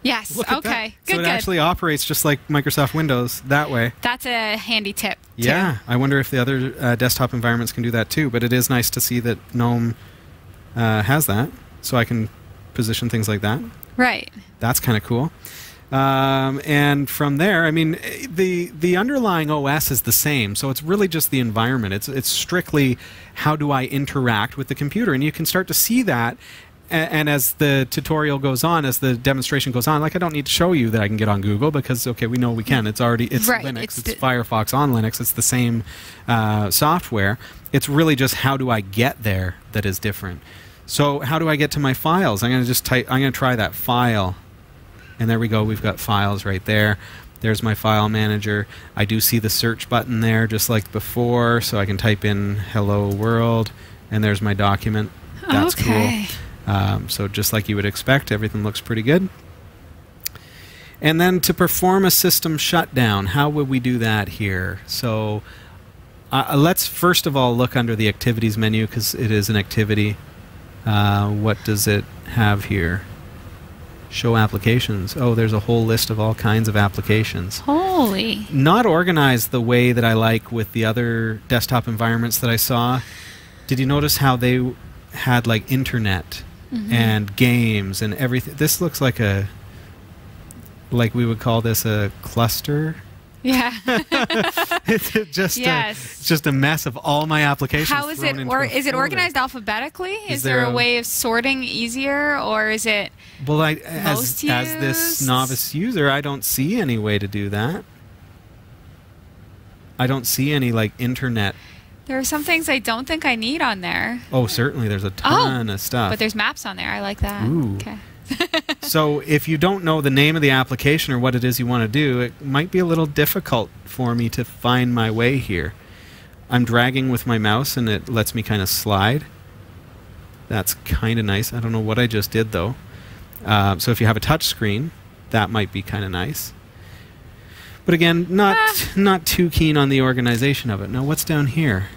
Speaker 2: Yes, okay. Good,
Speaker 1: so it actually operates just like Microsoft Windows that way.
Speaker 2: That's a handy tip, too.
Speaker 1: Yeah, I wonder if the other desktop environments can do that too, but it is nice to see that GNOME has that, so I can position things like that.
Speaker 2: Right.
Speaker 1: That's kind of cool. And from there, I mean, the underlying OS is the same, so it's really just the environment. It's strictly how do I interact with the computer, and you can start to see that. And as the tutorial goes on, as the demonstration goes on, like I don't need to show you that I can get on Google because, okay, we know we can. It's right, Linux. It's Firefox on Linux. It's the same software. It's really just how do I get there that is different. So how do I get to my files? I'm going to just type. I'm going to try that file, and there we go. We've got files right there. There's my file manager. I do see the search button there, just like before, so I can type in "Hello World," and there's my document. That's cool. So just like you would expect, everything looks pretty good. And then to perform a system shutdown, how would we do that here? So let's first of all look under the Activities menu because it is an activity. What does it have here? Show applications. Oh, there's a whole list of all kinds of applications.
Speaker 2: Holy.
Speaker 1: Not organized the way that I like with the other desktop environments that I saw. Did you notice how they had like internet and games and everything? This looks like we would call this a cluster.
Speaker 2: Yeah.
Speaker 1: It's just a mess of all my applications.
Speaker 2: How is it? Is it organized alphabetically? Is there a way of sorting easier, or is it?
Speaker 1: Well, as this novice user, I don't see any way to do that. I don't see any like internet.
Speaker 2: There are some things I don't think I need on there.
Speaker 1: Oh, certainly. There's a ton of stuff.
Speaker 2: But there's maps on there. I like that.
Speaker 1: Ooh.
Speaker 2: Okay.
Speaker 1: So if you don't know the name of the application or what it is you want to do, it might be a little difficult for me to find my way here. I'm dragging with my mouse and it lets me kind of slide. That's kind of nice. I don't know what I just did though. So if you have a touch screen, that might be kind of nice. But again, not too keen on the organization of it. Now what's down here?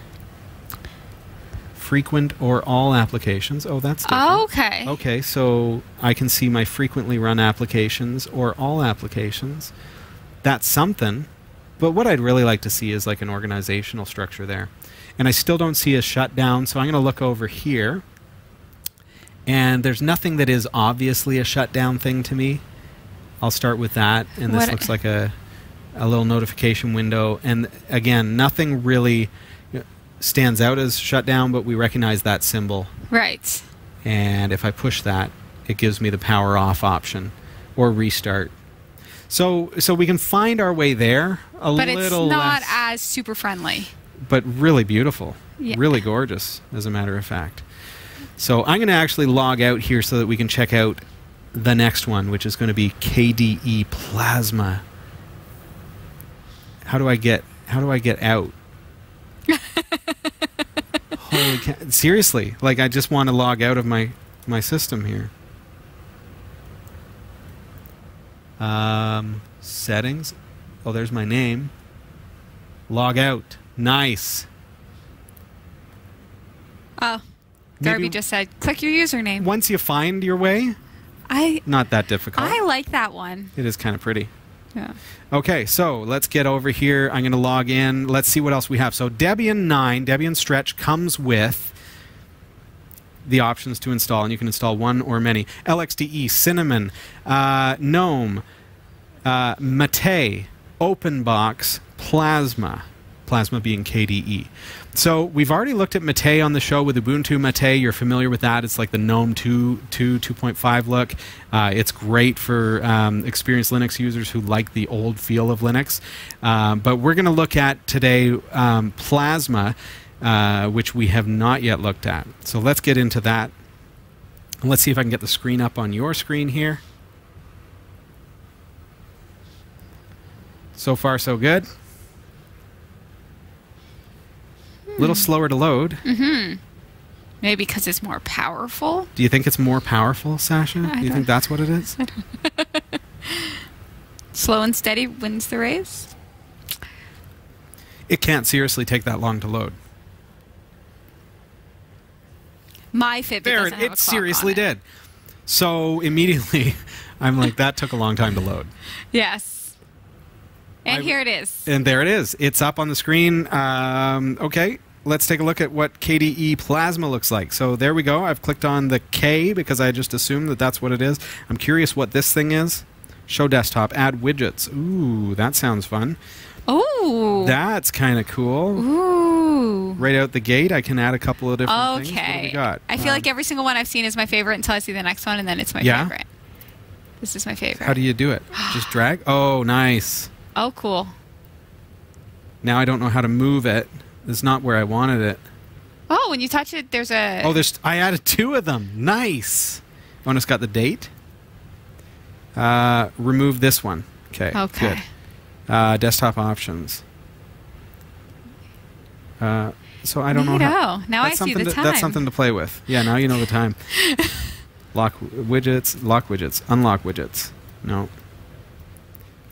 Speaker 1: Frequent or all applications. Oh, that's different.
Speaker 2: Oh, okay.
Speaker 1: Okay, so I can see my frequently run applications or all applications. That's something. But what I'd really like to see is like an organizational structure there. And I still don't see a shutdown, so I'm going to look over here. And there's nothing that is obviously a shutdown thing to me. I'll start with that. And this looks like a little notification window. And again, nothing really stands out as shutdown, but we recognize that symbol.
Speaker 2: Right.
Speaker 1: And if I push that, it gives me the power off option. or restart. So we can find our way there a
Speaker 2: But
Speaker 1: little
Speaker 2: it's not
Speaker 1: less,
Speaker 2: as super friendly.
Speaker 1: but really beautiful,
Speaker 2: Yeah.
Speaker 1: really gorgeous, as a matter of fact. So I'm going to actually log out here so that we can check out the next one, which is going to be KDE Plasma. How do I get out? Holy cow. Seriously, like I just want to log out of my system here. Settings. Oh, there's my name. Log out. Nice.
Speaker 2: Oh, Darby
Speaker 1: Maybe
Speaker 2: just said, click your username.
Speaker 1: once you find your way, not that difficult.
Speaker 2: I like that one.
Speaker 1: It is kind of pretty.
Speaker 2: Yeah.
Speaker 1: Okay, so let's get over here. I'm going to log in. Let's see what else we have. So Debian 9, Debian Stretch comes with the options to install, and you can install one or many. LXDE, Cinnamon, Gnome, Mate, OpenBox, Plasma. Plasma being KDE. So we've already looked at Mate on the show with Ubuntu Mate. You're familiar with that. It's like the GNOME 2.5 look. It's great for experienced Linux users who like the old feel of Linux. But we're going to look at today Plasma, which we have not yet looked at. So let's get into that. And let's see if I can get the screen up on your screen here. So far, so good. A little slower to load.
Speaker 2: Mm-hmm. Maybe because it's more powerful?
Speaker 1: Do you think it's more powerful, Sasha? Do you think that's what it is?
Speaker 2: Slow and steady wins the race?
Speaker 1: It can't seriously take that long to load.
Speaker 2: My Fitbit
Speaker 1: There,
Speaker 2: doesn't have a
Speaker 1: it
Speaker 2: clock
Speaker 1: seriously
Speaker 2: on it.
Speaker 1: did. So immediately, I'm like, that took a long time to load.
Speaker 2: Yes. And here it is.
Speaker 1: And there it is. It's up on the screen. Okay, let's take a look at what KDE Plasma looks like. So there we go. I've clicked on the K because I just assumed that that's what it is. I'm curious what this thing is. Show desktop, add widgets. Ooh, that sounds fun.
Speaker 2: Ooh.
Speaker 1: That's kind of cool.
Speaker 2: Ooh.
Speaker 1: Right out the gate, I can add a couple of different things. What do we
Speaker 2: Okay.
Speaker 1: got?
Speaker 2: I feel like every single one I've seen is my favorite until I see the next one, and then it's my
Speaker 1: Yeah?
Speaker 2: favorite. This is my favorite.
Speaker 1: How do you do it? Just drag? Oh, nice.
Speaker 2: Oh, cool.
Speaker 1: Now I don't know how to move it. It's not where I wanted it.
Speaker 2: Oh, when you touch it, there's a...
Speaker 1: Oh, I added two of them. Nice. Oh, and it's got the date. Remove this one. Okay.
Speaker 2: Okay.
Speaker 1: Good. Desktop options. So I don't know how.
Speaker 2: Now I see the time.
Speaker 1: That's something to play with. Yeah, now you know the time. Lock widgets, lock widgets, unlock widgets. No.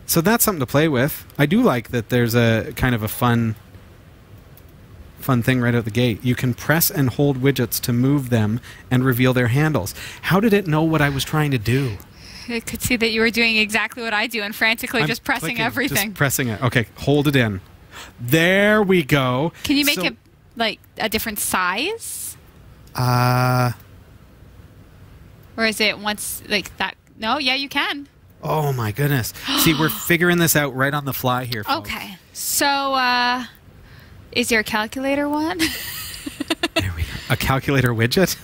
Speaker 1: So that's something to play with. I do like that there's a kind of a fun thing right out the gate. You can press and hold widgets to move them and reveal their handles. How did it know what I was trying to do?
Speaker 2: It could see that you were doing exactly what I do and frantically
Speaker 1: I'm
Speaker 2: just pressing
Speaker 1: clicking,
Speaker 2: everything.
Speaker 1: Just pressing it. Okay, hold it in. There we go.
Speaker 2: Can you make it like a different size?
Speaker 1: Or
Speaker 2: Or is it once like that? No, yeah, you can.
Speaker 1: oh my goodness. See, we're figuring this out right on the fly here, folks.
Speaker 2: Okay. So, is there a calculator one?
Speaker 1: There we go. A calculator widget.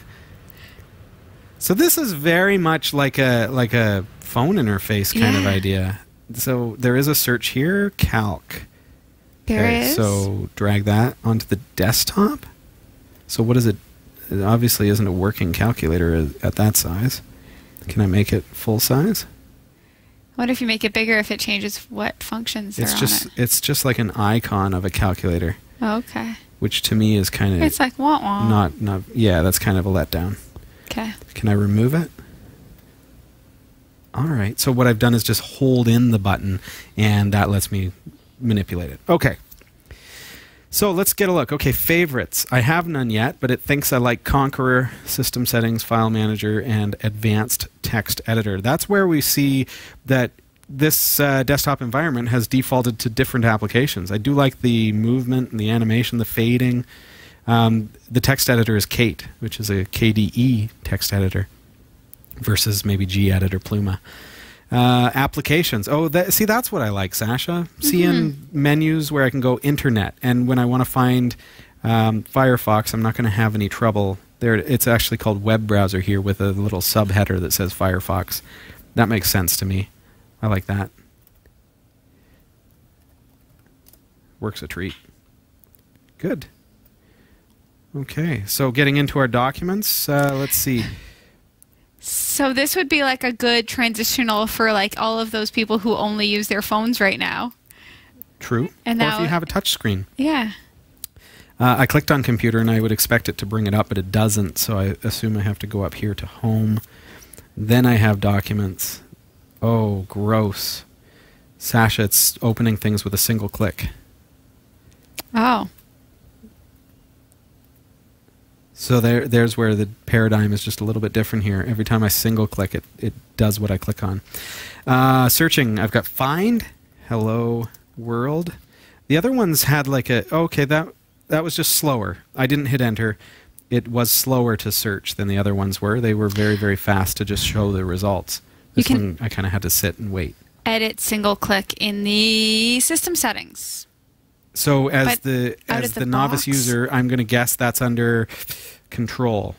Speaker 1: So this is very much like a phone interface kind of idea. So there is a search here, calc.
Speaker 2: There is.
Speaker 1: So drag that onto the desktop. So what is it? It obviously isn't a working calculator at that size. Can I make it full size?
Speaker 2: What if you make it bigger? If it changes what functions are on it?
Speaker 1: It's just like an icon of a calculator,
Speaker 2: Okay.
Speaker 1: which to me is kind of
Speaker 2: It's like wah-wah.
Speaker 1: not yeah, that's kind of a letdown.
Speaker 2: Okay.
Speaker 1: Can I remove it? All right. So what I've done is just hold in the button, and that lets me manipulate it. Okay. So let's get a look. Okay, favorites. I have none yet, but it thinks I like Conqueror, System Settings, File Manager, and Advanced Text Editor. That's where we see that this desktop environment has defaulted to different applications. I do like the movement and the animation, the fading. The text editor is Kate, which is a KDE text editor versus maybe gedit or Pluma. Applications. Oh, see, that's what I like, Sasha. Seeing menus where I can go internet, and when I want to find Firefox, I'm not going to have any trouble. There, it's actually called web browser here with a little subheader that says Firefox. That makes sense to me. I like that. Works a treat. Good. Okay, so getting into our documents, let's see.
Speaker 2: So this would be like a good transitional for like all of those people who only use their phones right now.
Speaker 1: True.
Speaker 2: And
Speaker 1: or
Speaker 2: now,
Speaker 1: if you have a touch screen.
Speaker 2: Yeah.
Speaker 1: I clicked on computer and I would expect it to bring it up, but it doesn't, so I assume I have to go up here to home. Then I have documents. Oh, gross. Sasha, it's opening things with a single click.
Speaker 2: Oh.
Speaker 1: So there's where the paradigm is just a little bit different here. Every time I single click it, it does what I click on. Searching, I've got find, hello world. The other ones had like a, okay, that was just slower. I didn't hit enter. It was slower to search than the other ones were. They were very, very fast to just show the results. This one I kind of had to sit and wait.
Speaker 2: Edit single click in the system settings.
Speaker 1: So as the novice
Speaker 2: box?
Speaker 1: user, I'm going to guess that's under control.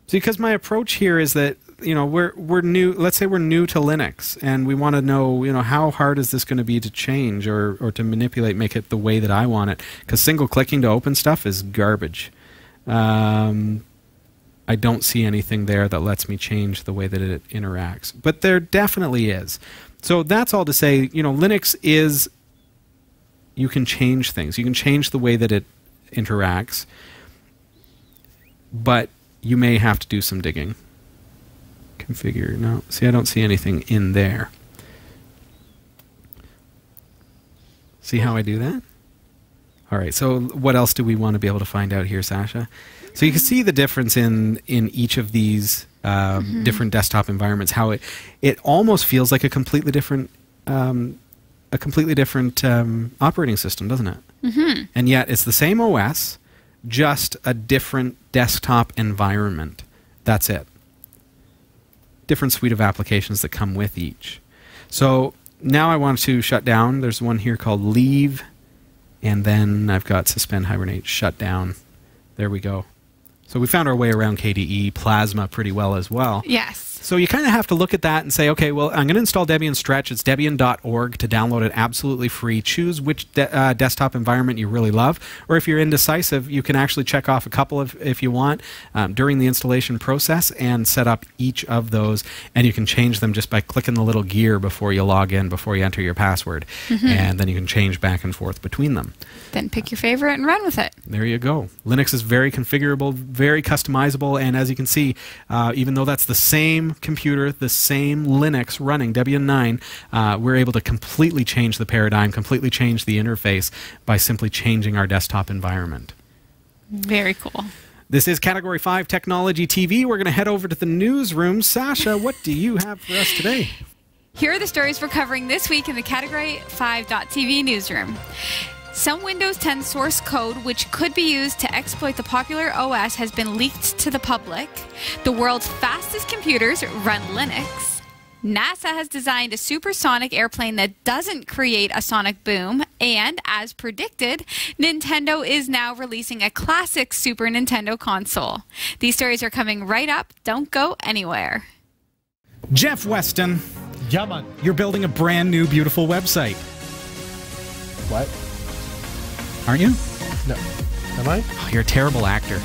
Speaker 1: See, because my approach here is that, you know, we're new. Let's say we're new to Linux, and we want to know, you know, how hard is this going to be to change or to manipulate, make it the way that I want it? Because single clicking to open stuff is garbage. I don't see anything there that lets me change the way that it interacts, but there definitely is. So that's all to say, you know, Linux is. You can change things. You can change the way that it interacts, but you may have to do some digging. Configure. No. See, I don't see anything in there. See how I do that? All right, so what else do we want to be able to find out here, Sasha? So you can see the difference in each of these different desktop environments, how it almost feels like a completely different operating system, doesn't it? Mm-hmm. And yet it's the same OS, just a different desktop environment. That's it. Different suite of applications that come with each. So now I want to shut down. There's one here called leave, and then I've got suspend, hibernate, shut down. There we go. So we found our way around KDE Plasma pretty well as well.
Speaker 2: Yes.
Speaker 1: So you kind of have to look at that and say, okay, well, I'm going to install Debian Stretch. It's debian.org to download it absolutely free. Choose which desktop environment you really love. Or if you're indecisive, you can actually check off a couple if you want during the installation process and set up each of those. And you can change them just by clicking the little gear before you log in, before you enter your password. Mm-hmm. And then you can change back and forth between them.
Speaker 2: Then pick your favorite and run with it. There
Speaker 1: you go. Linux is very configurable, very customizable. And as you can see, even though that's the same computer, the same Linux running, Debian 9, we're able to completely change the paradigm, completely change the interface by simply changing our desktop environment.
Speaker 2: Very cool.
Speaker 1: This is Category 5 Technology TV. We're going to head over to the newsroom. Sasha, what do you have for us today?
Speaker 2: Here are the stories we're covering this week in the Category 5.tv newsroom. Some Windows 10 source code which could be used to exploit the popular OS has been leaked to the public. The world's fastest computers run Linux. NASA has designed a supersonic airplane that doesn't create a sonic boom. And, as predicted, Nintendo is now releasing a classic Super Nintendo console. These stories are coming right up. Don't go anywhere.
Speaker 1: Jeff Weston.
Speaker 4: Yeah, man.
Speaker 1: You're building a brand new, beautiful website.
Speaker 4: What?
Speaker 1: Aren't you?
Speaker 4: No. Am I?
Speaker 1: Oh, you're a terrible actor.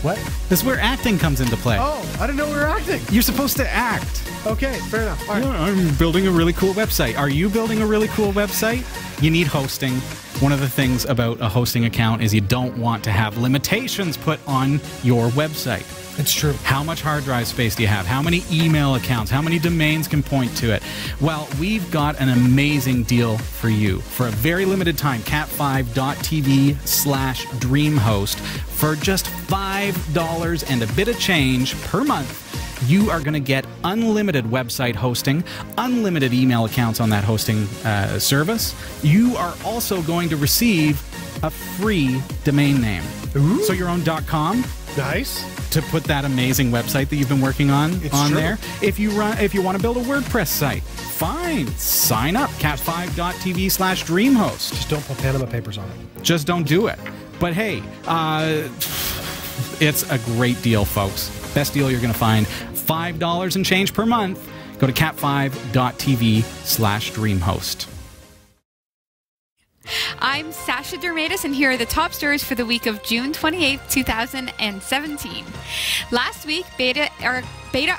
Speaker 4: What?
Speaker 1: This is where acting comes into play.
Speaker 4: Oh, I didn't know we were acting.
Speaker 1: You're supposed to act.
Speaker 4: Okay, fair enough. All right.
Speaker 1: I'm building a really cool website. Are you building a really cool website? You need hosting. One of the things about a hosting account is you don't want to have limitations put on your website.
Speaker 4: It's true.
Speaker 1: How much hard drive space do you have? How many email accounts? How many domains can point to it? Well, we've got an amazing deal for you. For a very limited time, cat5.tv/dreamhost, for just $5 and a bit of change per month, you are going to get unlimited website hosting, unlimited email accounts on that hosting service. You are also going to receive a free domain name.
Speaker 4: Ooh.
Speaker 1: So your own .com.
Speaker 4: Nice.
Speaker 1: To put that amazing website that you've been working on
Speaker 4: true.
Speaker 1: there. If you want to build a WordPress site, fine. Sign up, cat5.tv/dreamhost.
Speaker 4: Just don't put Panama Papers on it.
Speaker 1: Just don't do it. But hey, it's a great deal, folks. Best deal you're going to find. $5 and change per month. Go to cat5.tv/dreamhost.
Speaker 2: I'm Sasha Dermatis, and here are the top stories for the week of June 28th, 2017. Last week, Beta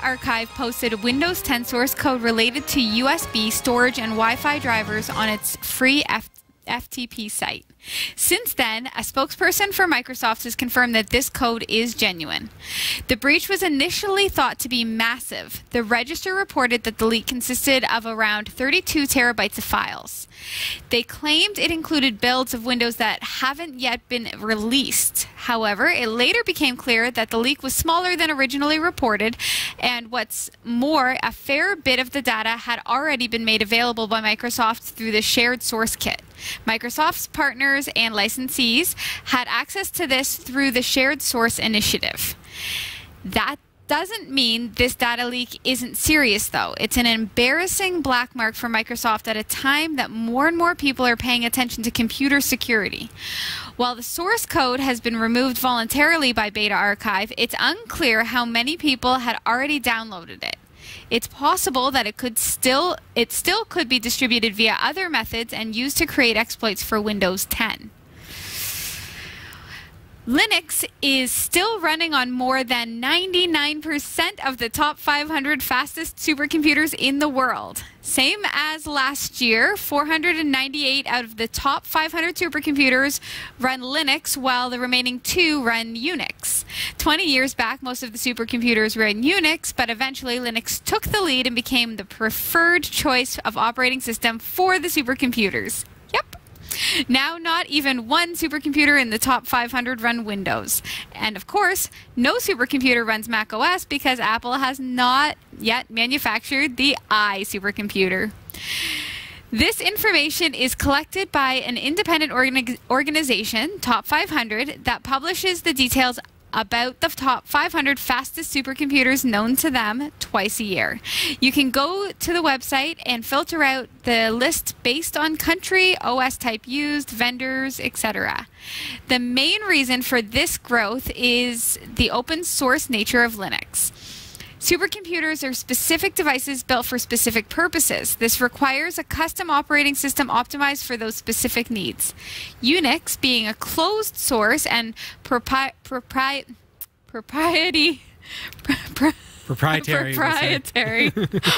Speaker 2: Archive posted Windows 10 source code related to USB storage and Wi-Fi drivers on its free FTP site. Since then, a spokesperson for Microsoft has confirmed that this code is genuine. The breach was initially thought to be massive. The Register reported that the leak consisted of around 32 terabytes of files. They claimed it included builds of Windows that haven't yet been released. However, it later became clear that the leak was smaller than originally reported, and what's more, a fair bit of the data had already been made available by Microsoft through the shared source kit. Microsoft's partners and licensees had access to this through the shared source initiative. That doesn't mean this data leak isn't serious, though. It's an embarrassing black mark for Microsoft at a time that more and more people are paying attention to computer security. While the source code has been removed voluntarily by Beta Archive, it's unclear how many people had already downloaded it. It's possible that it still could be distributed via other methods and used to create exploits for Windows 10. Linux is still running on more than 99% of the top 500 fastest supercomputers in the world. Same as last year, 498 out of the top 500 supercomputers run Linux, while the remaining 2 run Unix. 20 years back, most of the supercomputers ran Unix, but eventually Linux took the lead and became the preferred choice of operating system for the supercomputers. Yep. Now, not even one supercomputer in the top 500 run Windows. And of course, no supercomputer runs Mac OS because Apple has not yet manufactured the iSupercomputer. This information is collected by an independent organization, Top 500, that publishes the details about the top 500 fastest supercomputers known to them twice a year. You can go to the website and filter out the list based on country, OS type used, vendors, etc. The main reason for this growth is the open source nature of Linux. Supercomputers are specific devices built for specific purposes. This requires a custom operating system optimized for those specific needs. Unix, being a closed source and proprietary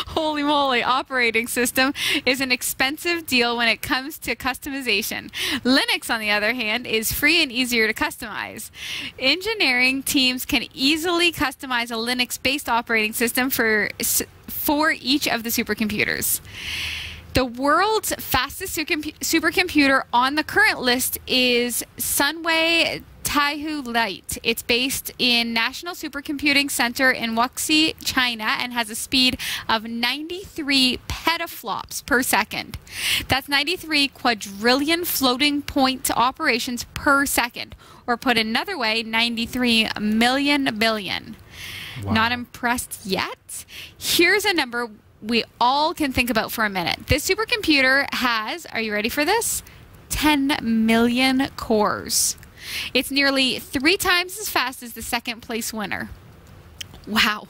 Speaker 2: holy moly operating system, is an expensive deal when it comes to customization. Linux, on the other hand, is free and easier to customize. Engineering teams can easily customize a Linux-based operating system for each of the supercomputers. The world's fastest supercomputer on the current list is Sunway Taihu Lite. It's based in National Supercomputing Center in Wuxi, China, and has a speed of 93 petaflops per second. That's 93 quadrillion floating point operations per second. Or put another way, 93 million billion. Wow. Not impressed yet? Here's a number we all can think about for a minute. This supercomputer has, are you ready for this? 10 million cores. It's nearly 3 times as fast as the second place winner. Wow.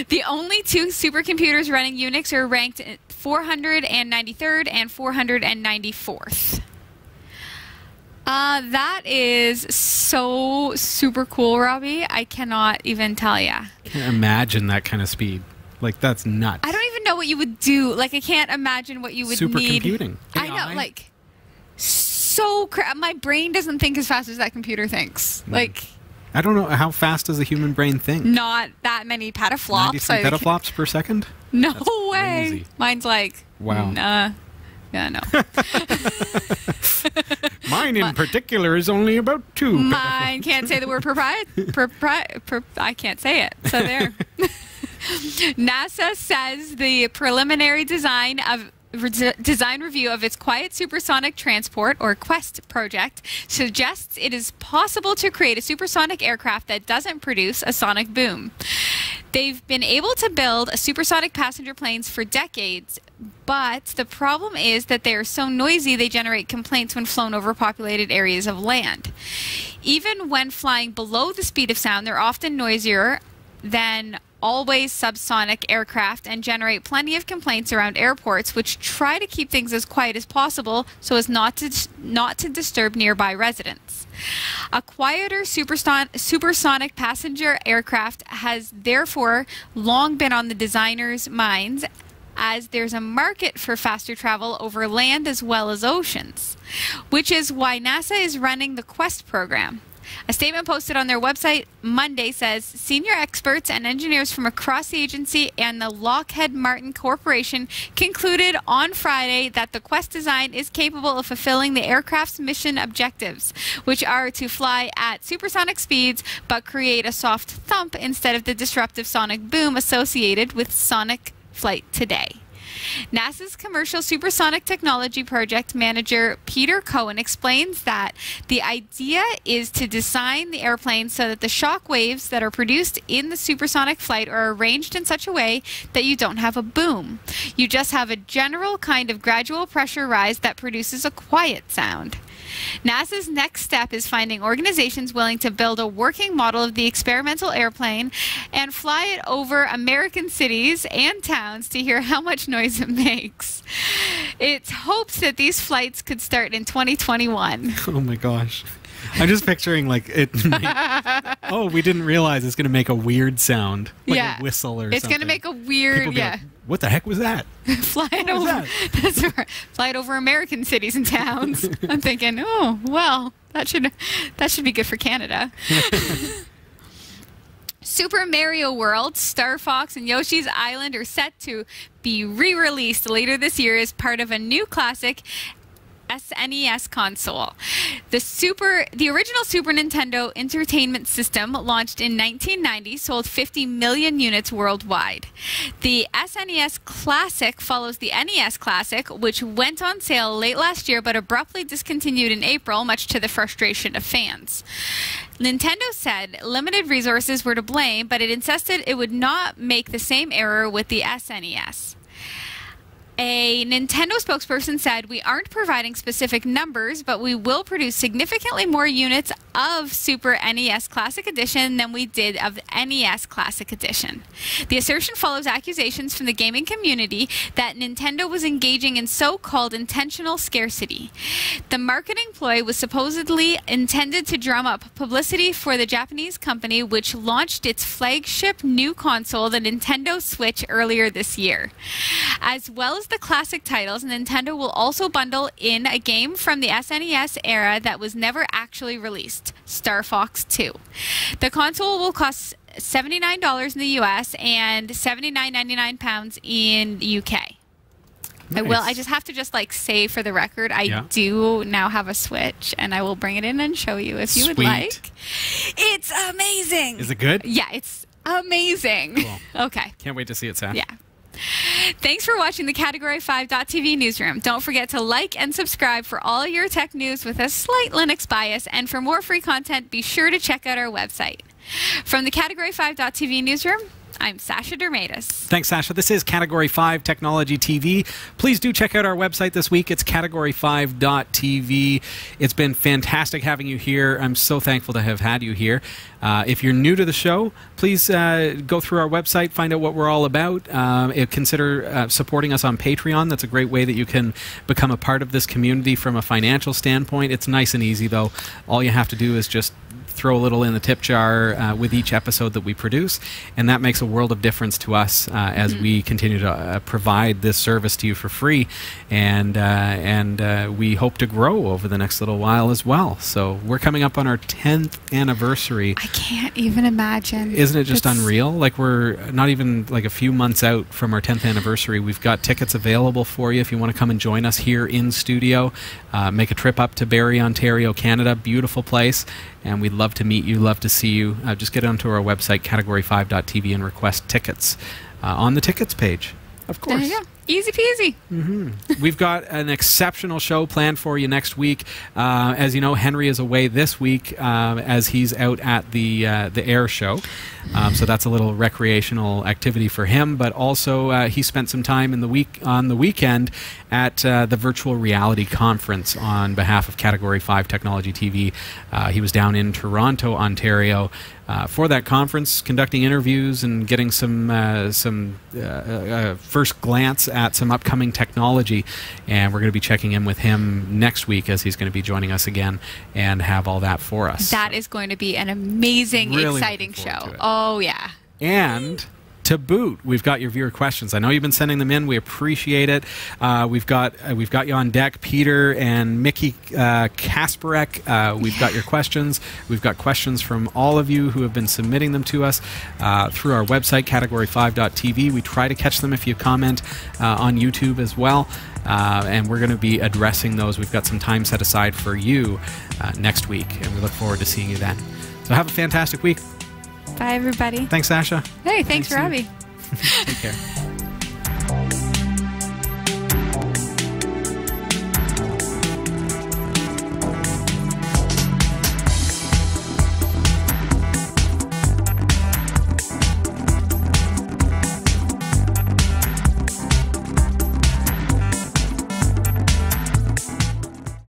Speaker 2: The only 2 supercomputers running Unix are ranked 493rd and 494th. That is so super cool, Robbie. I cannot even tell you.
Speaker 1: I can't imagine that kind of speed. Like, that's nuts.
Speaker 2: I don't even know what you would do. Like, I can't imagine what you would need.
Speaker 1: Supercomputing.
Speaker 2: I know, like, my brain doesn't think as fast as that computer thinks. Like,
Speaker 1: I don't know, how fast does the human brain think?
Speaker 2: Not that many petaflops.
Speaker 1: 93 petaflops per second?
Speaker 2: No
Speaker 1: That's
Speaker 2: way.
Speaker 1: crazy.
Speaker 2: Mine's like,
Speaker 1: wow.
Speaker 2: Yeah, no.
Speaker 1: Mine in particular is only about 2.
Speaker 2: Mine can't say the word I can't say it. So there. NASA says the preliminary design review of its Quiet Supersonic Transport, or QUEST project, suggests it is possible to create a supersonic aircraft that doesn't produce a sonic boom. They've been able to build supersonic passenger planes for decades, but the problem is that they are so noisy they generate complaints when flown over populated areas of land. Even when flying below the speed of sound, they're often noisier than always subsonic aircraft and generate plenty of complaints around airports, which try to keep things as quiet as possible so as not to disturb nearby residents. A quieter supersonic passenger aircraft has therefore long been on the designers' minds, as there's a market for faster travel over land as well as oceans, which is why NASA is running the Quest program. A statement posted on their website Monday says, senior experts and engineers from across the agency and the Lockheed Martin Corporation concluded on Friday that the Quest design is capable of fulfilling the aircraft's mission objectives, which are to fly at supersonic speeds but create a soft thump instead of the disruptive sonic boom associated with sonic flight today. NASA's Commercial Supersonic Technology Project Manager Peter Cohen explains that the idea is to design the airplane so that the shock waves that are produced in the supersonic flight are arranged in such a way that you don't have a boom. You just have a general kind of gradual pressure rise that produces a quiet sound. NASA's next step is finding organizations willing to build a working model of the experimental airplane and fly it over American cities and towns to hear how much noise it makes. It's hoped that these flights could start in 2021.
Speaker 1: Oh my gosh. I'm just picturing like it. Oh, we didn't realize it's going to make a weird sound, like a whistle or something.
Speaker 2: It's going to make a weird,
Speaker 1: like, what the heck was that?
Speaker 2: Fly it over. That's right. Fly it over American cities and towns. I'm thinking, oh well, that should be good for Canada. Super Mario World, Star Fox, and Yoshi's Island are set to be re-released later this year as part of a new classic SNES console. The original Super Nintendo Entertainment System, launched in 1990, sold 50 million units worldwide. The SNES Classic follows the NES Classic, which went on sale late last year but abruptly discontinued in April, much to the frustration of fans. Nintendo said limited resources were to blame, but it insisted it would not make the same error with the SNES. A Nintendo spokesperson said, "We aren't providing specific numbers, but we will produce significantly more units of Super NES Classic Edition than we did of NES Classic Edition." The assertion follows accusations from the gaming community that Nintendo was engaging in so-called intentional scarcity. The marketing ploy was supposedly intended to drum up publicity for the Japanese company, which launched its flagship new console, the Nintendo Switch, earlier this year. As well as the classic titles, Nintendo will also bundle in a game from the SNES era that was never actually released, Star Fox 2. The console will cost $79 in the US and £79.99 in the UK.
Speaker 1: Nice.
Speaker 2: I just have to say for the record, I do now have a Switch, and I will bring it in and show you if you would like. It's amazing.
Speaker 1: Is it good?
Speaker 2: Yeah, it's amazing.
Speaker 1: Cool.
Speaker 2: Okay.
Speaker 1: Can't wait to see it, Sam.
Speaker 2: Yeah. Thanks for watching the Category5.tv newsroom. Don't forget to like and subscribe for all your tech news with a slight Linux bias, and for more free content, be sure to check out our website. From the Category5.tv newsroom, I'm Sasha Dermatis.
Speaker 1: Thanks, Sasha. This is Category 5 Technology TV. Please do check out our website this week. It's category5.tv. It's been fantastic having you here. I'm so thankful to have had you here. If you're new to the show, please go through our website, find out what we're all about. Consider supporting us on Patreon. That's a great way that you can become a part of this community from a financial standpoint. It's nice and easy, though. All you have to do is just throw a little in the tip jar with each episode that we produce, and that makes a world of difference to us as we continue to provide this service to you for free, and we hope to grow over the next little while as well. So we're coming up on our 10th anniversary.
Speaker 2: I can't even imagine.
Speaker 1: Isn't it just unreal? Like, we're not even like a few months out from our 10th anniversary. We've got tickets available for you if you want to come and join us here in studio. Make a trip up to Barrie, Ontario, Canada. Beautiful place. And we'd love to meet you, love to see you. Just get onto our website, category5.tv, and request tickets on the tickets page, of course.
Speaker 2: There you go. Easy peasy.
Speaker 1: We've got an exceptional show planned for you next week. As you know, Henry is away this week as he's out at the air show. So that's a little recreational activity for him. But also, he spent some time on the weekend at the Virtual Reality Conference on behalf of Category 5 Technology TV. He was down in Toronto, Ontario, for that conference, conducting interviews and getting some first glance at some upcoming technology. And we're going to be checking in with him next week as he's going to be joining us again and have all that for us.
Speaker 2: That is going to be an amazing,
Speaker 1: Really
Speaker 2: exciting
Speaker 1: looking forward
Speaker 2: show.
Speaker 1: to it.
Speaker 2: Oh, yeah.
Speaker 1: And to boot, we've got your viewer questions. I know you've been sending them in. We appreciate it. We've got you on deck, Peter and Mickey Kasparek. We've got your questions. We've got questions from all of you who have been submitting them to us through our website, category5.tv. We try to catch them if you comment on YouTube as well. And we're going to be addressing those. We've got some time set aside for you next week, and we look forward to seeing you then. So have a fantastic week.
Speaker 2: Bye, everybody.
Speaker 1: Thanks, Sasha.
Speaker 2: Hey, thanks for having me.
Speaker 1: Take care.